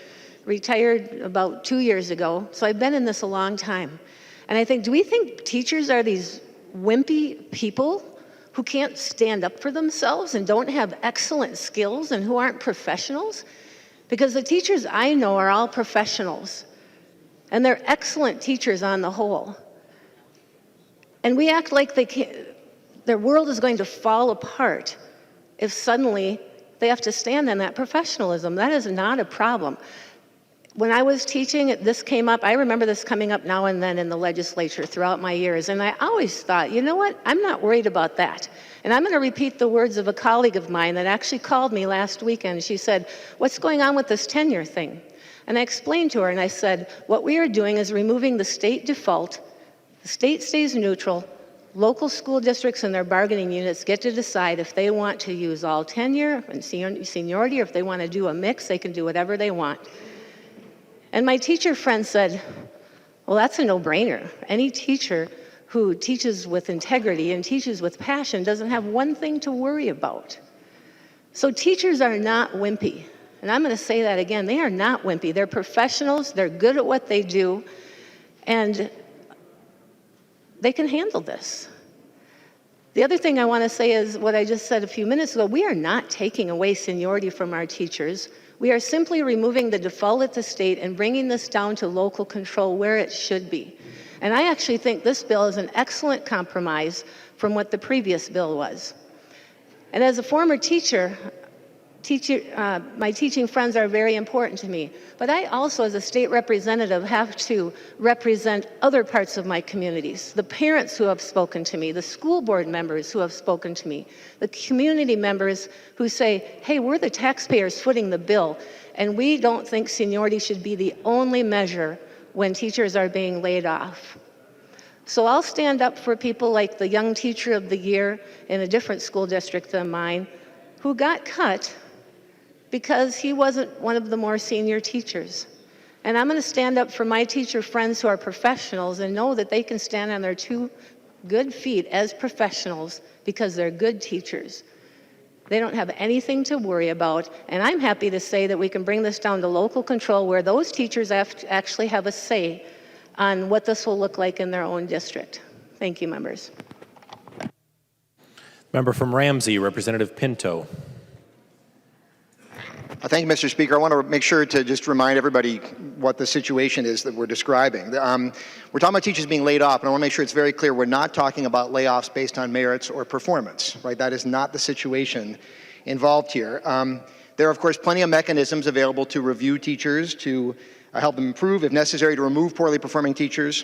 retired about 2 years ago, so I've been in this a long time. And I think, do we think teachers are these wimpy people who can't stand up for themselves and don't have excellent skills and who aren't professionals? Because the teachers I know are all professionals, and they're excellent teachers on the whole. And we act like their world is going to fall apart if suddenly they have to stand on that professionalism. That is not a problem. When I was teaching, this came up. I remember this coming up now and then in the legislature throughout my years, and I always thought, you know what, I'm not worried about that. And I'm going to repeat the words of a colleague of mine that actually called me last weekend. She said, what's going on with this tenure thing? And I explained to her, and I said, what we are doing is removing the state default. The state stays neutral. Local school districts and their bargaining units get to decide if they want to use all tenure and seniority, or if they want to do a mix, they can do whatever they want. And my teacher friend said, well, that's a no-brainer. Any teacher who teaches with integrity and teaches with passion doesn't have one thing to worry about. So teachers are not wimpy. And I'm going to say that again. They are not wimpy. They're professionals. They're good at what they do. And they can handle this. The other thing I want to say is what I just said a few minutes ago. We are not taking away seniority from our teachers. We are simply removing the default at the state and bringing this down to local control where it should be. And I actually think this bill is an excellent compromise from what the previous bill was. And as a former teacher, my teaching friends are very important to me. But I also, as a state representative, have to represent other parts of my communities, the parents who have spoken to me, the school board members who have spoken to me, the community members who say, hey, we're the taxpayers footing the bill, and we don't think seniority should be the only measure when teachers are being laid off. So I'll stand up for people like the young teacher of the year in a different school district than mine, who got cut because he wasn't one of the more senior teachers. And I'm going to stand up for my teacher friends who are professionals and know that they can stand on their 2 good feet as professionals because they're good teachers. They don't have anything to worry about, and I'm happy to say that we can bring this down to local control where those teachers actually have a say on what this will look like in their own district. Thank you, members. Member from Ramsey, Representative Pinto. Thank you, Mr. Speaker. I want to make sure to just remind everybody what the situation is that we're describing. We're talking about teachers being laid off, and I want to make sure it's very clear we're not talking about layoffs based on merits or performance, right? That is not the situation involved here. There are, of course, plenty of mechanisms available to review teachers, to help them improve, if necessary, to remove poorly performing teachers.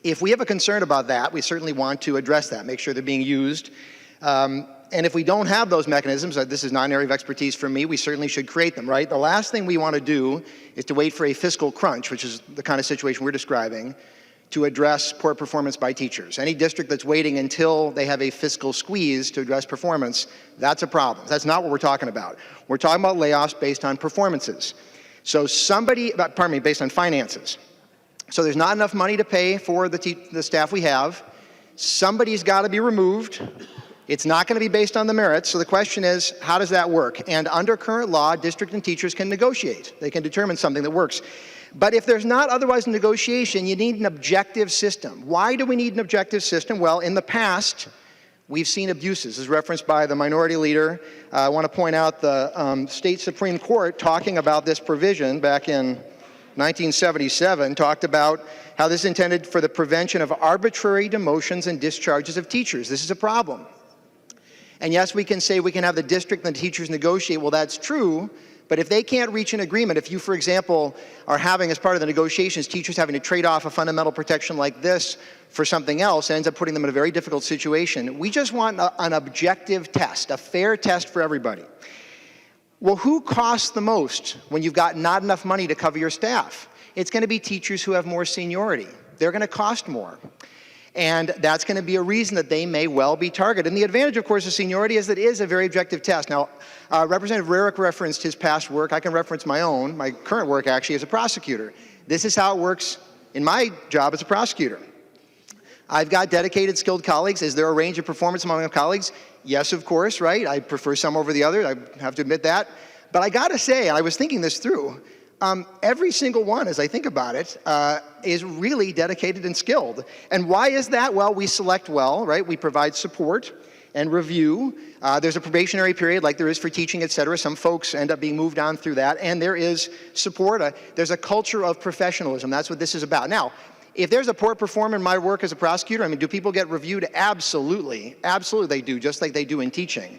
If we have a concern about that, we certainly want to address that, make sure they're being used. And if we don't have those mechanisms, this is not an area of expertise for me, we certainly should create them, right? The last thing we want to do is to wait for a fiscal crunch, which is the kind of situation we're describing, to address poor performance by teachers. Any district that's waiting until they have a fiscal squeeze to address performance, that's a problem. That's not what we're talking about. We're talking about layoffs based on performances. So based on finances. So there's not enough money to pay for the staff we have. Somebody's got to be removed. It's not going to be based on the merits, so the question is, how does that work? And under current law, district and teachers can negotiate. They can determine something that works. But if there's not otherwise a negotiation, you need an objective system. Why do we need an objective system? Well, in the past, we've seen abuses, as referenced by the minority leader. I want to point out the state Supreme Court talking about this provision back in 1977, talked about how this is intended for the prevention of arbitrary demotions and discharges of teachers. This is a problem. And yes, we can say we can have the district and the teachers negotiate. Well, that's true. But if they can't reach an agreement, if you, for example, are having as part of the negotiations, teachers having to trade off a fundamental protection like this for something else, it ends up putting them in a very difficult situation. We just want an objective test, a fair test for everybody. Well, who costs the most when you've got not enough money to cover your staff? It's going to be teachers who have more seniority. They're going to cost more. And that's going to be a reason that they may well be targeted. And the advantage, of course, of seniority is that it is a very objective test. Now, Representative Rarick referenced his past work. I can reference my own, my current work actually as a prosecutor. This is how it works in my job as a prosecutor. I've got dedicated, skilled colleagues. Is there a range of performance among my colleagues? Yes, of course, right? I prefer some over the other. I have to admit that. But I got to say, and I was thinking this through, every single one, as I think about it, is really dedicated and skilled. And why is that? Well, we select well, right? We provide support and review. There's a probationary period like there is for teaching, et cetera. Some folks end up being moved on through that. And there is support. There's a culture of professionalism. That's what this is about. Now, if there's a poor performer in my work as a prosecutor, I mean, do people get reviewed? Absolutely. Absolutely they do, just like they do in teaching.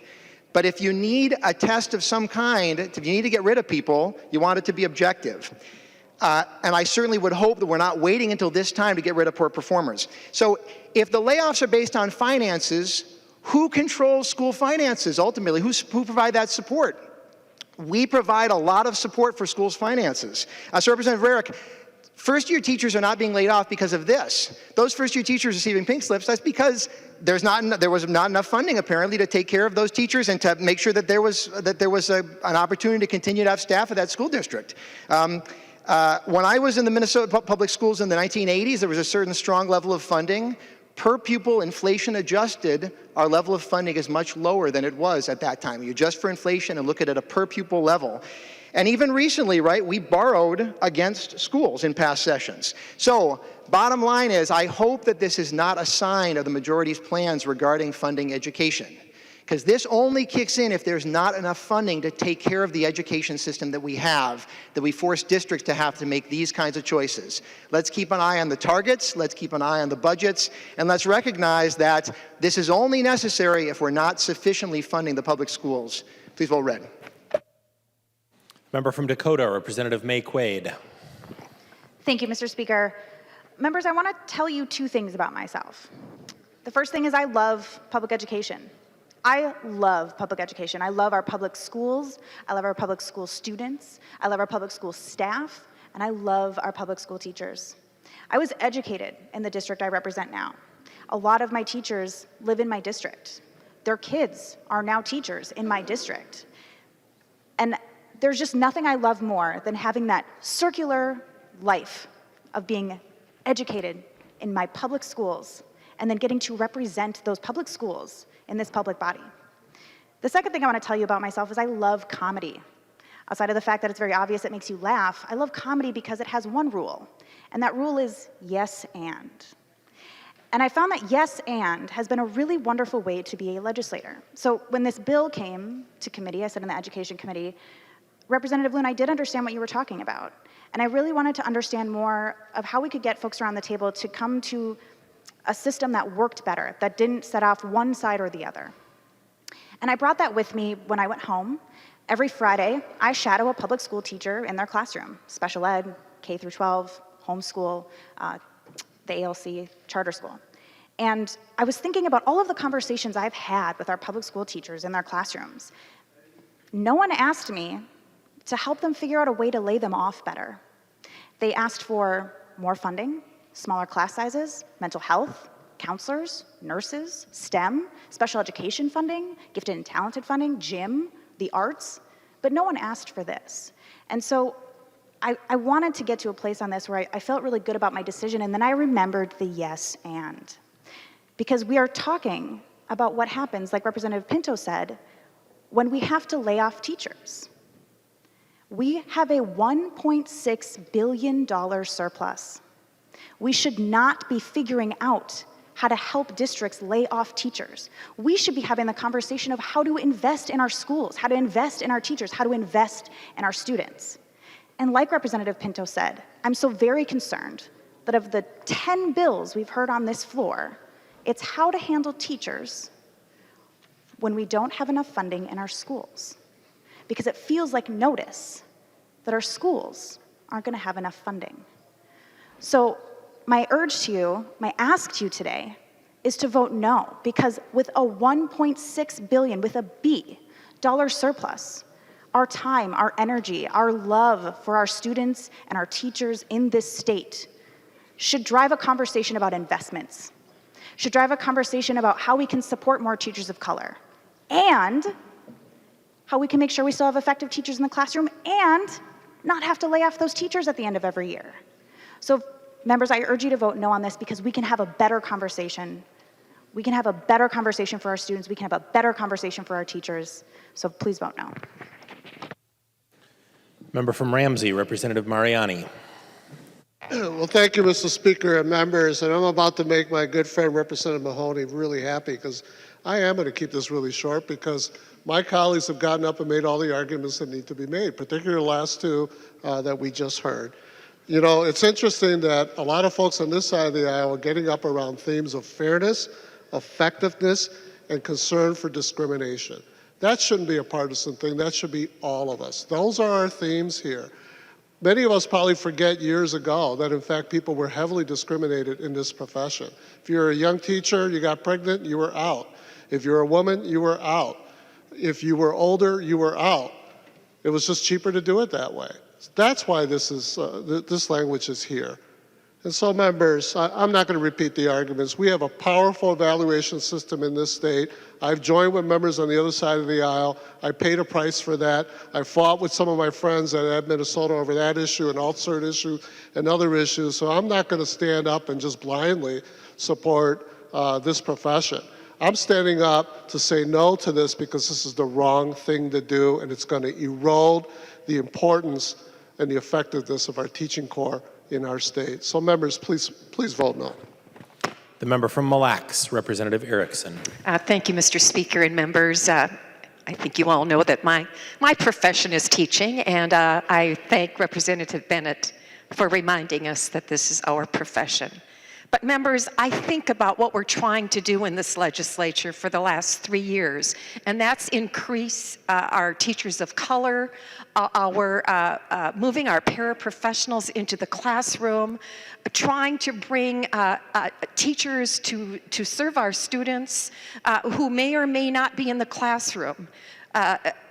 But if you need a test of some kind, if you need to get rid of people, you want it to be objective. And I certainly would hope that we're not waiting until this time to get rid of poor performers. So if the layoffs are based on finances, who controls school finances ultimately? Who provide that support? We provide a lot of support for schools' finances. So Representative Rarick, first-year teachers are not being laid off because of this. Those first-year teachers receiving pink slips, that's because there was not enough funding apparently to take care of those teachers and to make sure that there was an opportunity to continue to have staff at that school district. When I was in the Minnesota public schools in the 1980s, there was a certain strong level of funding Per pupil, inflation adjusted, our level of funding is much lower than it was at that time. You adjust for inflation and look at it at a per pupil level. And even recently, right, we borrowed against schools in past sessions. So, bottom line is, I hope that this is not a sign of the majority's plans regarding funding education. Because this only kicks in if there's not enough funding to take care of the education system that we have, that we force districts to have to make these kinds of choices. Let's keep an eye on the targets, let's keep an eye on the budgets, and let's recognize that this is only necessary if we're not sufficiently funding the public schools. Please vote red. Member from Dakota, Representative May Quaid. Thank you, Mr. Speaker. Members, I want to tell you two things about myself. The first thing is I love public education. I love public education. I love our public schools. I love our public school students. I love our public school staff. And I love our public school teachers. I was educated in the district I represent now. A lot of my teachers live in my district. Their kids are now teachers in my district. And there's just nothing I love more than having that circular life of being educated in my public schools and then getting to represent those public schools in this public body. The second thing I want to tell you about myself is I love comedy. Outside of the fact that it's very obvious it makes you laugh, I love comedy because it has one rule, and that rule is yes and. And I found that yes and has been a really wonderful way to be a legislator. So when this bill came to committee, I sat in the Education Committee, Representative Loon, I did understand what you were talking about. And I really wanted to understand more of how we could get folks around the table to come to a system that worked better, that didn't set off one side or the other. And I brought that with me when I went home. Every Friday, I shadow a public school teacher in their classroom, special ed, K through 12, homeschool, the ALC, charter school. And I was thinking about all of the conversations I've had with our public school teachers in their classrooms. No one asked me to help them figure out a way to lay them off better. They asked for more funding, smaller class sizes, mental health, counselors, nurses, STEM, special education funding, gifted and talented funding, gym, the arts, but no one asked for this. And so I wanted to get to a place on this where I felt really good about my decision, and then I remembered the yes and. Because we are talking about what happens, like Representative Pinto said, when we have to lay off teachers. We have a $1.6 billion surplus. We should not be figuring out how to help districts lay off teachers. We should be having the conversation of how to invest in our schools, how to invest in our teachers, how to invest in our students. And like Representative Pinto said, I'm so very concerned that of the 10 bills we've heard on this floor, it's how to handle teachers when we don't have enough funding in our schools. Because it feels like notice that our schools aren't going to have enough funding. So my urge to you, my ask to you today, is to vote no, because with a $1.6 billion, with a B, dollar surplus, our time, our energy, our love for our students and our teachers in this state should drive a conversation about investments, should drive a conversation about how we can support more teachers of color, and how we can make sure we still have effective teachers in the classroom and not have to lay off those teachers at the end of every year. So members, I urge you to vote no on this because we can have a better conversation. We can have a better conversation for our students. We can have a better conversation for our teachers. So please vote no. Member from Ramsey, Representative Mariani. Well, thank you, Mr. Speaker and members. And I'm about to make my good friend, Representative Mahoney, really happy because I am going to keep this really short because my colleagues have gotten up and made all the arguments that need to be made, particularly the last two that we just heard. You know, it's interesting that a lot of folks on this side of the aisle are getting up around themes of fairness, effectiveness, and concern for discrimination. That shouldn't be a partisan thing. That should be all of us. Those are our themes here. Many of us probably forget years ago that, in fact, people were heavily discriminated in this profession. If you're a young teacher, you got pregnant, you were out. If you're a woman, you were out. If you were older, you were out. It was just cheaper to do it that way. That's why this language is here. And so, members, I'm not going to repeat the arguments. We have a powerful evaluation system in this state. I've joined with members on the other side of the aisle. I paid a price for that. I fought with some of my friends at Minnesota over that issue, an alt-cert issue, and other issues. So I'm not going to stand up and just blindly support this profession. I'm standing up to say no to this because this is the wrong thing to do, and it's going to erode the importance and the effectiveness of our teaching corps in our state. So members, please vote no. The member from Mille Lacs, Representative Erickson. Thank you, Mr. Speaker and members. I think you all know that my profession is teaching, and I thank Representative Bennett for reminding us that this is our profession. But members, I think about what we're trying to do in this legislature for the last 3 years, and that's increase our teachers of color, moving our paraprofessionals into the classroom, trying to bring teachers to serve our students who may or may not be in the classroom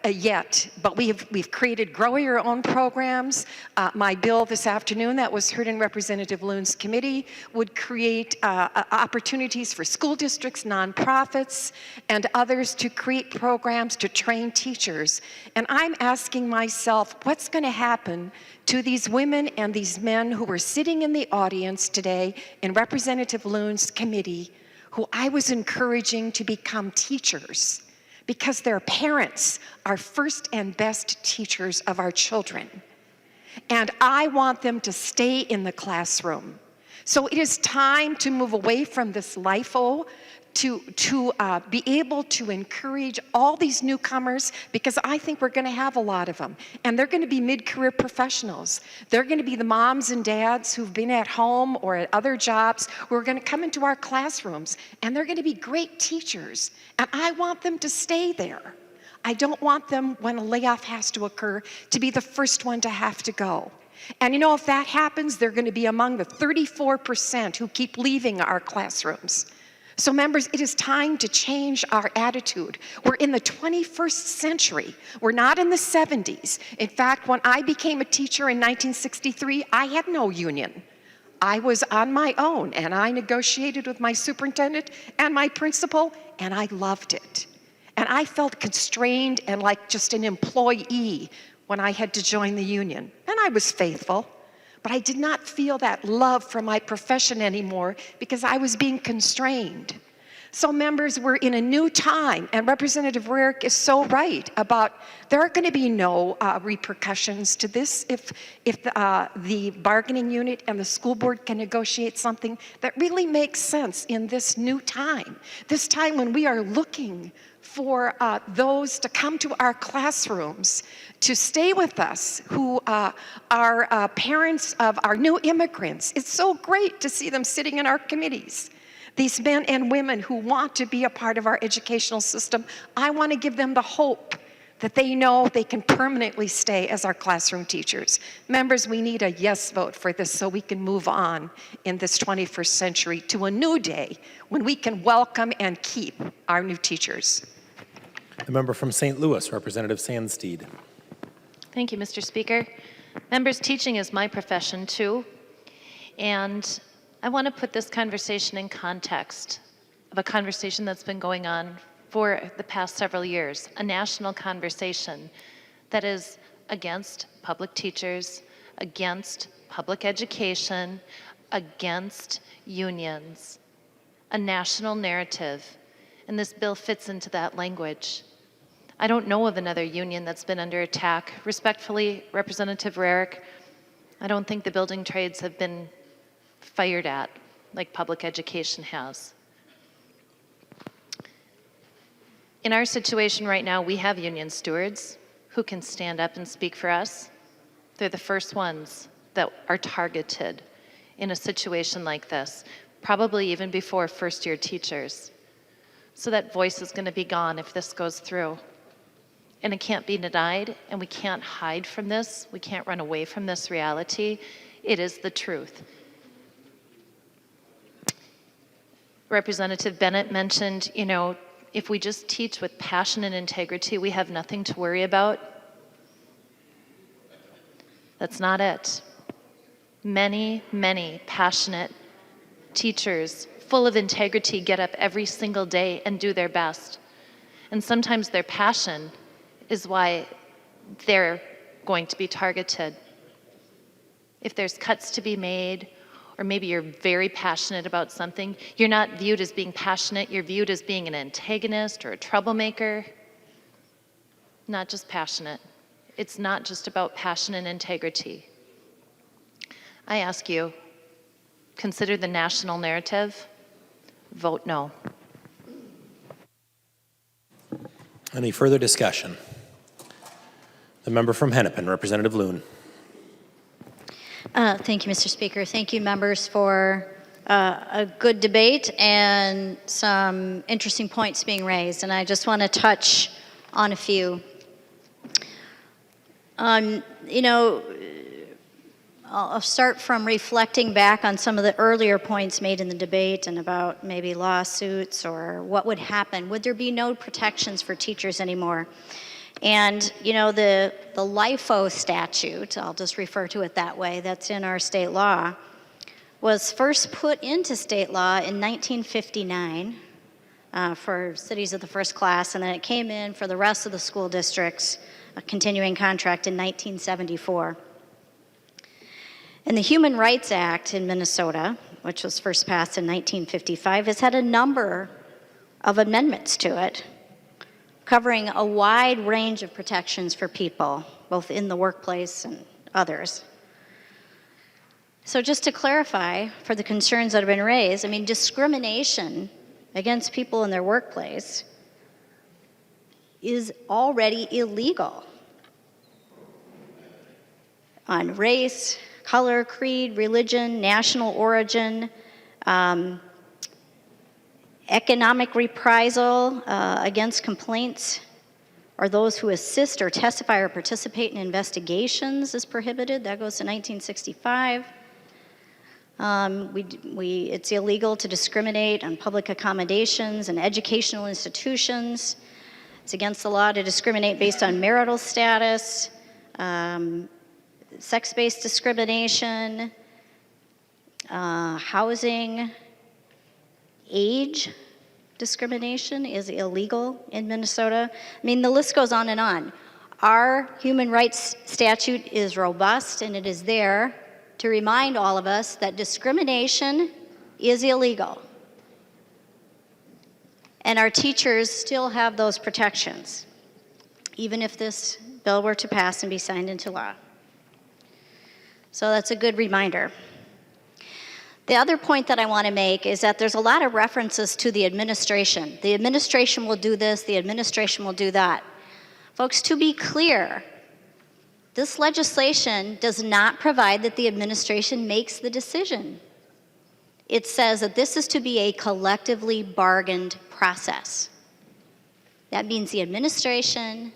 yet, but we've created Grow Your Own programs. My bill this afternoon that was heard in Representative Loon's committee would create opportunities for school districts, nonprofits, and others to create programs to train teachers. And I'm asking myself, what's going to happen to these women and these men who were sitting in the audience today in Representative Loon's committee, who I was encouraging to become teachers, because their parents are first and best teachers of our children. And I want them to stay in the classroom. So it is time to move away from this LIFO to be able to encourage all these newcomers, because I think we're going to have a lot of them. And they're going to be mid-career professionals. They're going to be the moms and dads who've been at home or at other jobs who are going to come into our classrooms, and they're going to be great teachers. And I want them to stay there. I don't want them, when a layoff has to occur, to be the first one to have to go. And you know, if that happens, they're going to be among the 34% who keep leaving our classrooms. So members, it is time to change our attitude. We're in the 21st century. We're not in the 70s. In fact, when I became a teacher in 1963, I had no union. I was on my own, and I negotiated with my superintendent and my principal, and I loved it. And I felt constrained and like just an employee when I had to join the union. And I was faithful. But I did not feel that love for my profession anymore because I was being constrained. So members, we're in a new time, and Representative Rarick is so right about there are going to be no repercussions to this if the bargaining unit and the school board can negotiate something that really makes sense in this new time. This time when we are looking for those to come to our classrooms, to stay with us, who are parents of our new immigrants. It's so great to see them sitting in our committees. These men and women who want to be a part of our educational system, I want to give them the hope that they know they can permanently stay as our classroom teachers. Members, we need a yes vote for this so we can move on in this 21st century to a new day when we can welcome and keep our new teachers. The member from St. Louis, Representative Sandsteed. Thank you, Mr. Speaker. Members, teaching is my profession too, and I want to put this conversation in context of a conversation that's been going on for the past several years, a national conversation that is against public teachers, against public education, against unions, a national narrative, and this bill fits into that language. I don't know of another union that's been under attack. Respectfully, Representative Rarick, I don't think the building trades have been fired at like public education has. In our situation right now, we have union stewards who can stand up and speak for us. They're the first ones that are targeted in a situation like this, probably even before first-year teachers. So that voice is going to be gone if this goes through. And it can't be denied, and we can't hide from this. We can't run away from this reality. It is the truth. Representative Bennett mentioned, you know, if we just teach with passion and integrity, we have nothing to worry about. That's not it. Many, many passionate teachers full of integrity get up every single day and do their best. And sometimes their passion is why they're going to be targeted. If there's cuts to be made, or maybe you're very passionate about something, you're not viewed as being passionate, you're viewed as being an antagonist or a troublemaker. Not just passionate. It's not just about passion and integrity. I ask you, consider the national narrative, vote no. Any further discussion? The member from Hennepin, Representative Loon. Thank you, Mr. Speaker. Thank you, members, for a good debate and some interesting points being raised. And I just want to touch on a few. You know, I'll start from reflecting back on some of the earlier points made in the debate and about maybe lawsuits or what would happen. Would there be no protections for teachers anymore? And, you know, the LIFO statute, I'll just refer to it that way, that's in our state law, was first put into state law in 1959 for cities of the first class, and then it came in for the rest of the school districts, a continuing contract in 1974. And the Human Rights Act in Minnesota, which was first passed in 1955, has had a number of amendments to it, covering a wide range of protections for people, both in the workplace and others. So just to clarify, for the concerns that have been raised, I mean, discrimination against people in their workplace is already illegal on race, color, creed, religion, national origin, economic reprisal against complaints, or those who assist or testify or participate in investigations is prohibited. That goes to 1965. It's illegal to discriminate on public accommodations and educational institutions. It's against the law to discriminate based on marital status, sex-based discrimination, housing, age discrimination is illegal in Minnesota. I mean, the list goes on and on. Our human rights statute is robust, and it is there to remind all of us that discrimination is illegal. And our teachers still have those protections, even if this bill were to pass and be signed into law. So that's a good reminder. The other point that I want to make is that there's a lot of references to the administration. The administration will do this, the administration will do that. Folks, to be clear, this legislation does not provide that the administration makes the decision. It says that this is to be a collectively bargained process. That means the administration,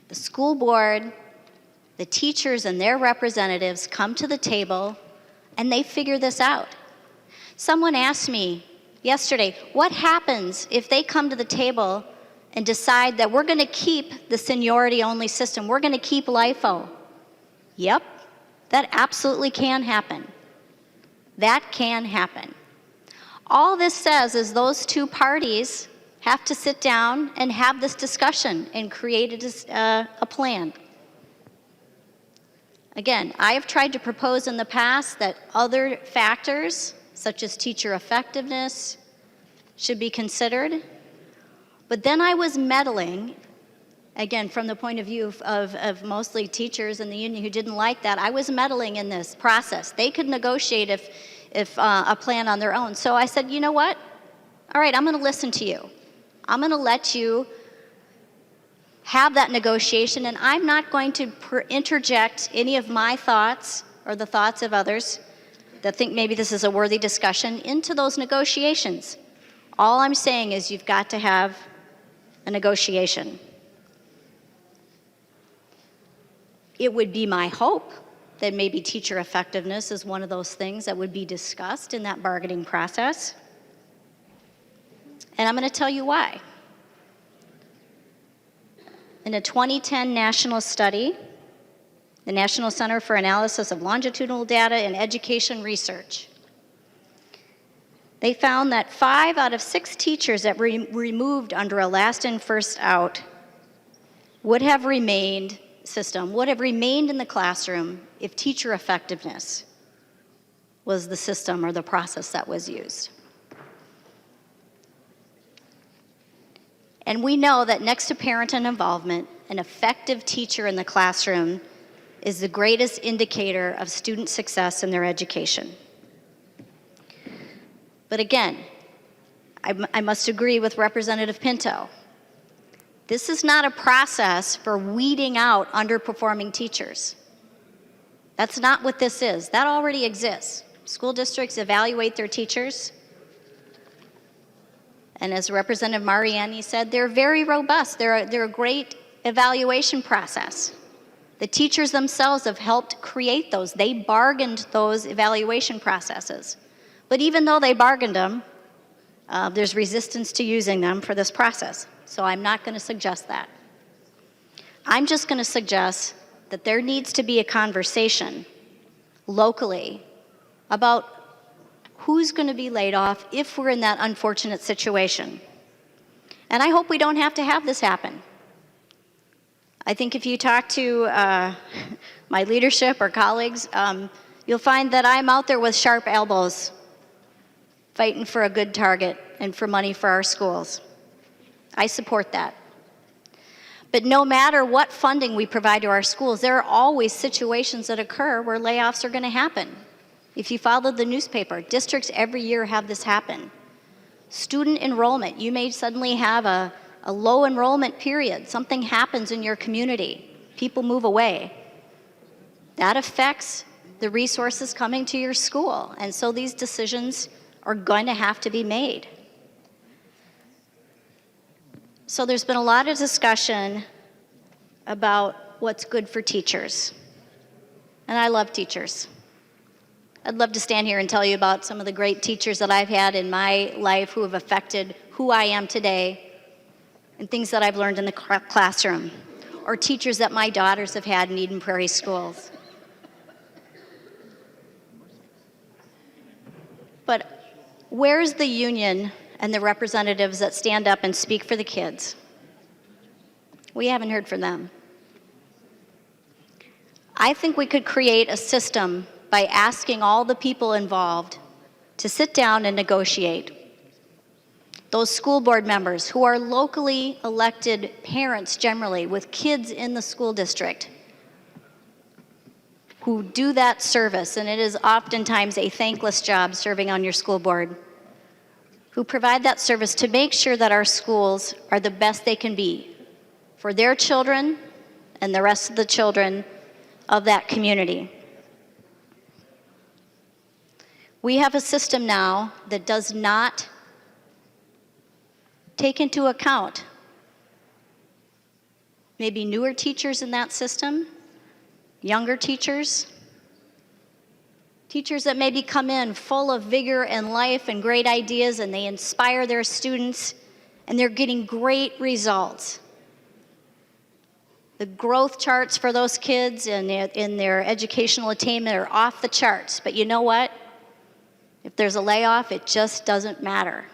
the school board, the teachers and their representatives come to the table and they figure this out. Someone asked me yesterday, what happens if they come to the table and decide that we're going to keep the seniority-only system, we're going to keep LIFO? Yep, that absolutely can happen. That can happen. All this says is those two parties have to sit down and have this discussion and create a plan. Again, I have tried to propose in the past that other factors, such as teacher effectiveness, should be considered. But then I was meddling, again, from the point of view of mostly teachers in the union who didn't like that. I was meddling in this process. They could negotiate if a plan on their own. So I said, you know what? All right, I'm going to listen to you. I'm going to let you have that negotiation, and I'm not going to interject any of my thoughts or the thoughts of others that think maybe this is a worthy discussion into those negotiations. All I'm saying is you've got to have a negotiation. It would be my hope that maybe teacher effectiveness is one of those things that would be discussed in that bargaining process. And I'm going to tell you why. In a 2010 national study, the National Center for Analysis of Longitudinal Data in Education Research, they found that 5 out of 6 teachers that were removed under a last in, first out would have remained in the classroom if teacher effectiveness was the system or the process that was used. And we know that next to parent involvement, an effective teacher in the classroom is the greatest indicator of student success in their education. But again, I must agree with Representative Pinto. This is not a process for weeding out underperforming teachers. That's not what this is. That already exists. School districts evaluate their teachers. And as Representative Mariani said, they're very robust. They're a great evaluation process. The teachers themselves have helped create those. They bargained those evaluation processes. But even though they bargained them, there's resistance to using them for this process. So I'm not going to suggest that. I'm just going to suggest that there needs to be a conversation locally about who's going to be laid off if we're in that unfortunate situation. And I hope we don't have to have this happen. I think if you talk to my leadership or colleagues, you'll find that I'm out there with sharp elbows, fighting for a good target and for money for our schools. I support that. But no matter what funding we provide to our schools, there are always situations that occur where layoffs are going to happen. If you follow the newspaper, districts every year have this happen. Student enrollment, you may suddenly have a low enrollment period. Something happens in your community. People move away. That affects the resources coming to your school. And so these decisions are going to have to be made. So there's been a lot of discussion about what's good for teachers. And I love teachers. I'd love to stand here and tell you about some of the great teachers that I've had in my life who have affected who I am today and things that I've learned in the classroom, or teachers that my daughters have had in Eden Prairie schools. But where's the union and the representatives that stand up and speak for the kids? We haven't heard from them. I think we could create a system by asking all the people involved to sit down and negotiate. Those school board members who are locally elected parents generally with kids in the school district who do that service, and it is oftentimes a thankless job serving on your school board, who provide that service to make sure that our schools are the best they can be for their children and the rest of the children of that community. We have a system now that does not take into account maybe newer teachers in that system, younger teachers, teachers that maybe come in full of vigor and life and great ideas, and they inspire their students, and they're getting great results. The growth charts for those kids and in their educational attainment are off the charts. But you know what? If there's a layoff, it just doesn't matter.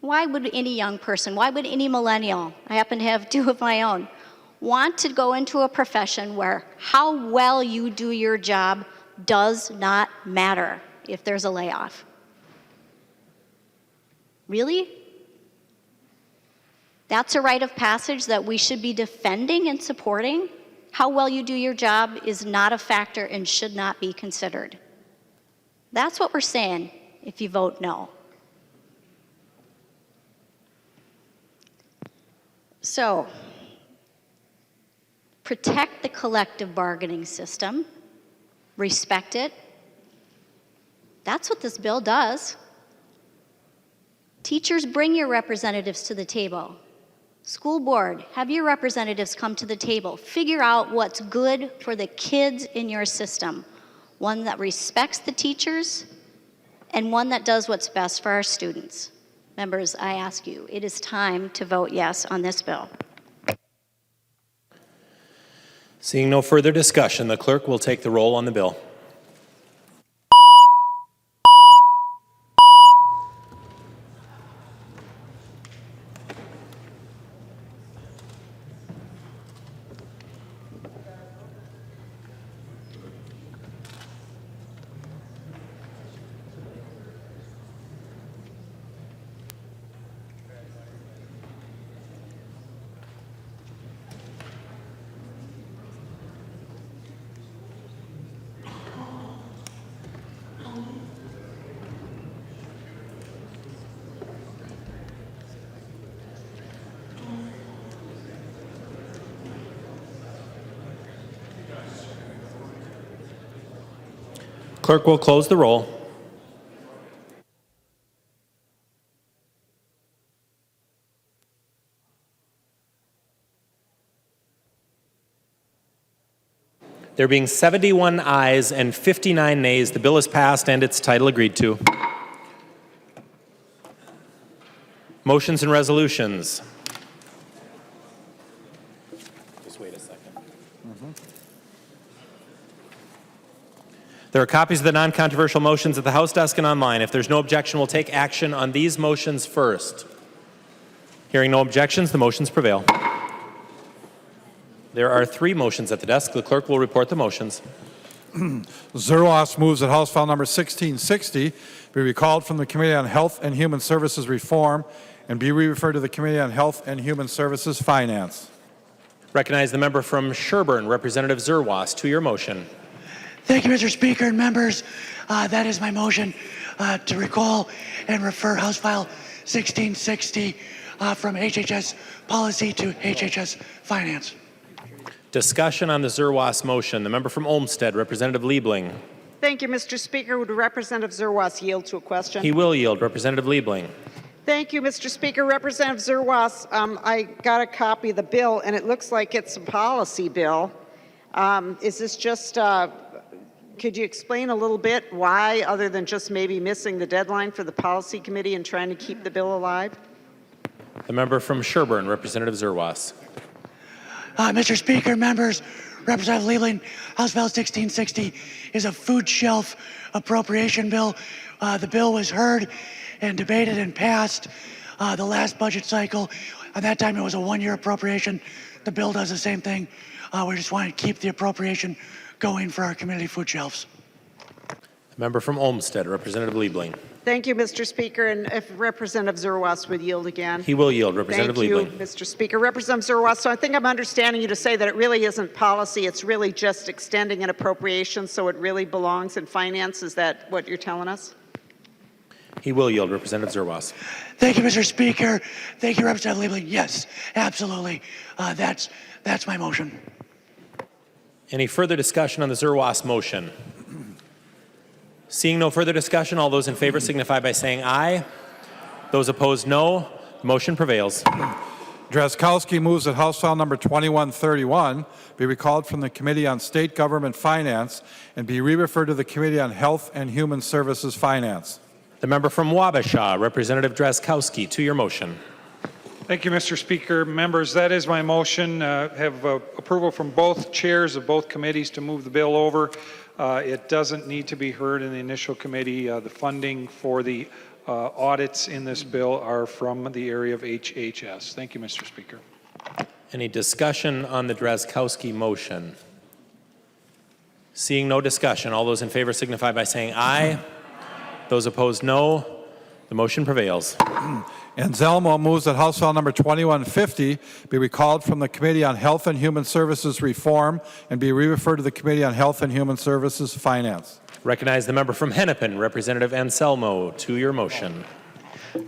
Why would any young person, why would any millennial, I happen to have two of my own, want to go into a profession where how well you do your job does not matter if there's a layoff? Really? That's a rite of passage that we should be defending and supporting? How well you do your job is not a factor and should not be considered. That's what we're saying if you vote no. So, protect the collective bargaining system, respect it. That's what this bill does. Teachers, bring your representatives to the table. School board, have your representatives come to the table. Figure out what's good for the kids in your system. One that respects the teachers and one that does what's best for our students. Members, I ask you, it is time to vote yes on this bill. Seeing no further discussion, the clerk will take the roll on the bill. Clerk will close the roll. There being 71 ayes and 59 nays, the bill is passed and its title agreed to. Motions and resolutions. Just wait a second. There are copies of the non-controversial motions at the House desk and online. If there's no objection, we'll take action on these motions first. Hearing no objections, the motions prevail. There are 3 motions at the desk. The clerk will report the motions. Zerwas moves that House File Number 1660 be recalled from the Committee on Health and Human Services Reform and be re-referred to the Committee on Health and Human Services Finance. Recognize the member from Sherburne, Representative Zerwas, to your motion. Thank you, Mr. Speaker and members. That is my motion to recall and refer House File 1660 from HHS Policy to HHS Finance. Discussion on the Zerwas motion. The member from Olmsted, Representative Liebling. Thank you, Mr. Speaker. Would Representative Zerwas yield to a question? He will yield. Representative Liebling. Thank you, Mr. Speaker. Representative Zerwas, I got a copy of the bill, and it looks like it's a policy bill. Is this just, could you explain a little bit why, other than just maybe missing the deadline for the policy committee and trying to keep the bill alive? The member from Sherburne, Representative Zerwas. Mr. Speaker, members, Representative Liebling, House Bill 1660 is a food shelf appropriation bill. The bill was heard and debated and passed the last budget cycle. At that time, it was a 1-year appropriation. The bill does the same thing. We just want to keep the appropriation going for our community food shelves. The member from Olmsted, Representative Liebling. Thank you, Mr. Speaker. And if Representative Zerwas would yield again. He will yield. Representative Liebling. Thank you, Mr. Speaker. Representative Zerwas, so I think I'm understanding you to say that it really isn't policy. It's really just extending an appropriation, so it really belongs in finance. Is that what you're telling us? He will yield. Representative Zerwas. Thank you, Mr. Speaker. Thank you, Representative Liebling. Yes, absolutely. That's my motion. Any further discussion on the Zerwas motion? Seeing no further discussion, all those in favor signify by saying aye. Those opposed, no. The motion prevails. Drazkowski moves that House File Number 2131 be recalled from the Committee on State Government Finance and be re-referred to the Committee on Health and Human Services Finance. The member from Wabasha, Representative Drazkowski, to your motion. Thank you, Mr. Speaker. Members, that is my motion. Have approval from both chairs of both committees to move the bill over. It doesn't need to be heard in the initial committee. The funding for the audits in this bill are from the area of HHS. Thank you, Mr. Speaker. Any discussion on the Drazkowski motion? Seeing no discussion, all those in favor signify by saying aye. Those opposed, no. The motion prevails. Anselmo moves that House File Number 2150 be recalled from the Committee on Health and Human Services Reform and be re-referred to the Committee on Health and Human Services Finance. Recognize the member from Hennepin, Representative Anselmo, to your motion.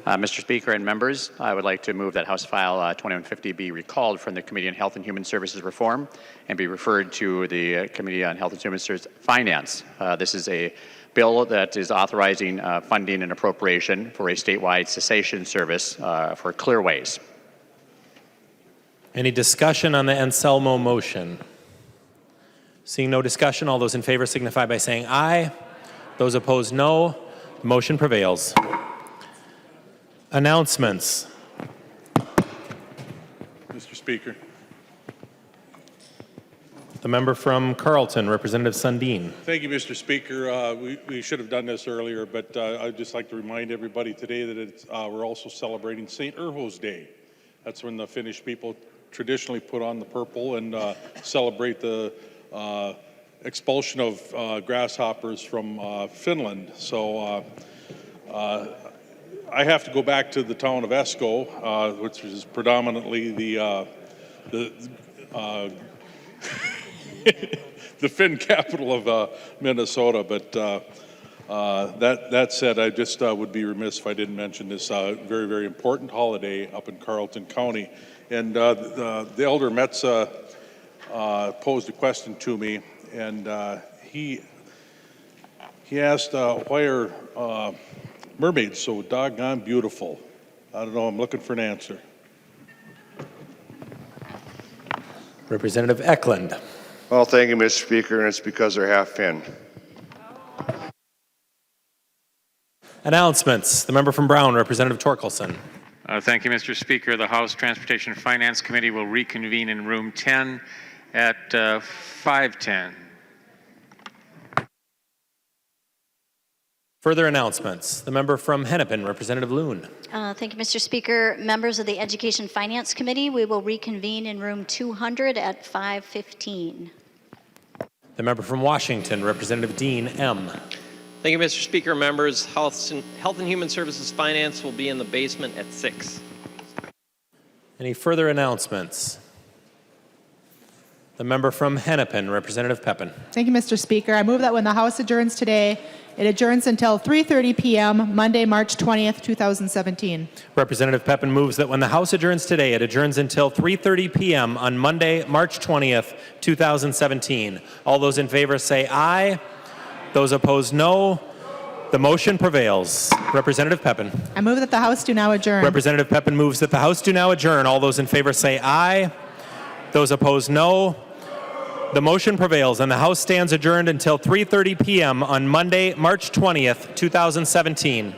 Mr. Speaker and members, I would like to move that House File 2150 be recalled from the Committee on Health and Human Services Reform and be referred to the Committee on Health and Human Services Finance. This is a bill that is authorizing funding and appropriation for a statewide cessation service for clearways. Any discussion on the Anselmo motion? Seeing no discussion, all those in favor signify by saying aye. Those opposed, no. The motion prevails. Announcements. Mr. Speaker. The member from Carleton, Representative Sundin. Thank you, Mr. Speaker. We should have done this earlier, but I'd just like to remind everybody today that we're also celebrating St. Urho's Day. That's when the Finnish people traditionally put on the purple and celebrate the expulsion of grasshoppers from Finland. So I have to go back to the town of Esko, which is predominantly the the Finn capital of Minnesota. But that said, I just would be remiss if I didn't mention this very, very important holiday up in Carleton County. And the Elder Metza posed a question to me, and he He asked, why are mermaids so doggone beautiful? I don't know, I'm looking for an answer. Representative Eklund. Well, thank you, Mr. Speaker, and it's because they're half fin. Announcements. The member from Brown, Representative Torkelson. Thank you, Mr. Speaker. The House Transportation and Finance Committee will reconvene in room 10 at 5:10. Further announcements. The member from Hennepin, Representative Loon. Thank you, Mr. Speaker. Members of the Education Finance Committee, we will reconvene in room 200 at 5:15. The member from Washington, Representative Dean M. Thank you, Mr. Speaker. Members, Health and Human Services Finance will be in the basement at 6. Any further announcements? The member from Hennepin, Representative Pepin. Thank you, Mr. Speaker. I move that when the House adjourns today, it adjourns until 3:30 p.m. Monday, March 20th, 2017. Representative Pepin moves that when the House adjourns today, it adjourns until 3:30 p.m. on Monday, March 20th, 2017. All those in favor say aye. Those opposed, no. The motion prevails. Representative Pepin. I move that the House do now adjourn. Representative Pepin moves that the House do now adjourn. All those in favor say aye. Those opposed, no. The motion prevails, and the House stands adjourned until 3:30 p.m. on Monday, March 20th, 2017.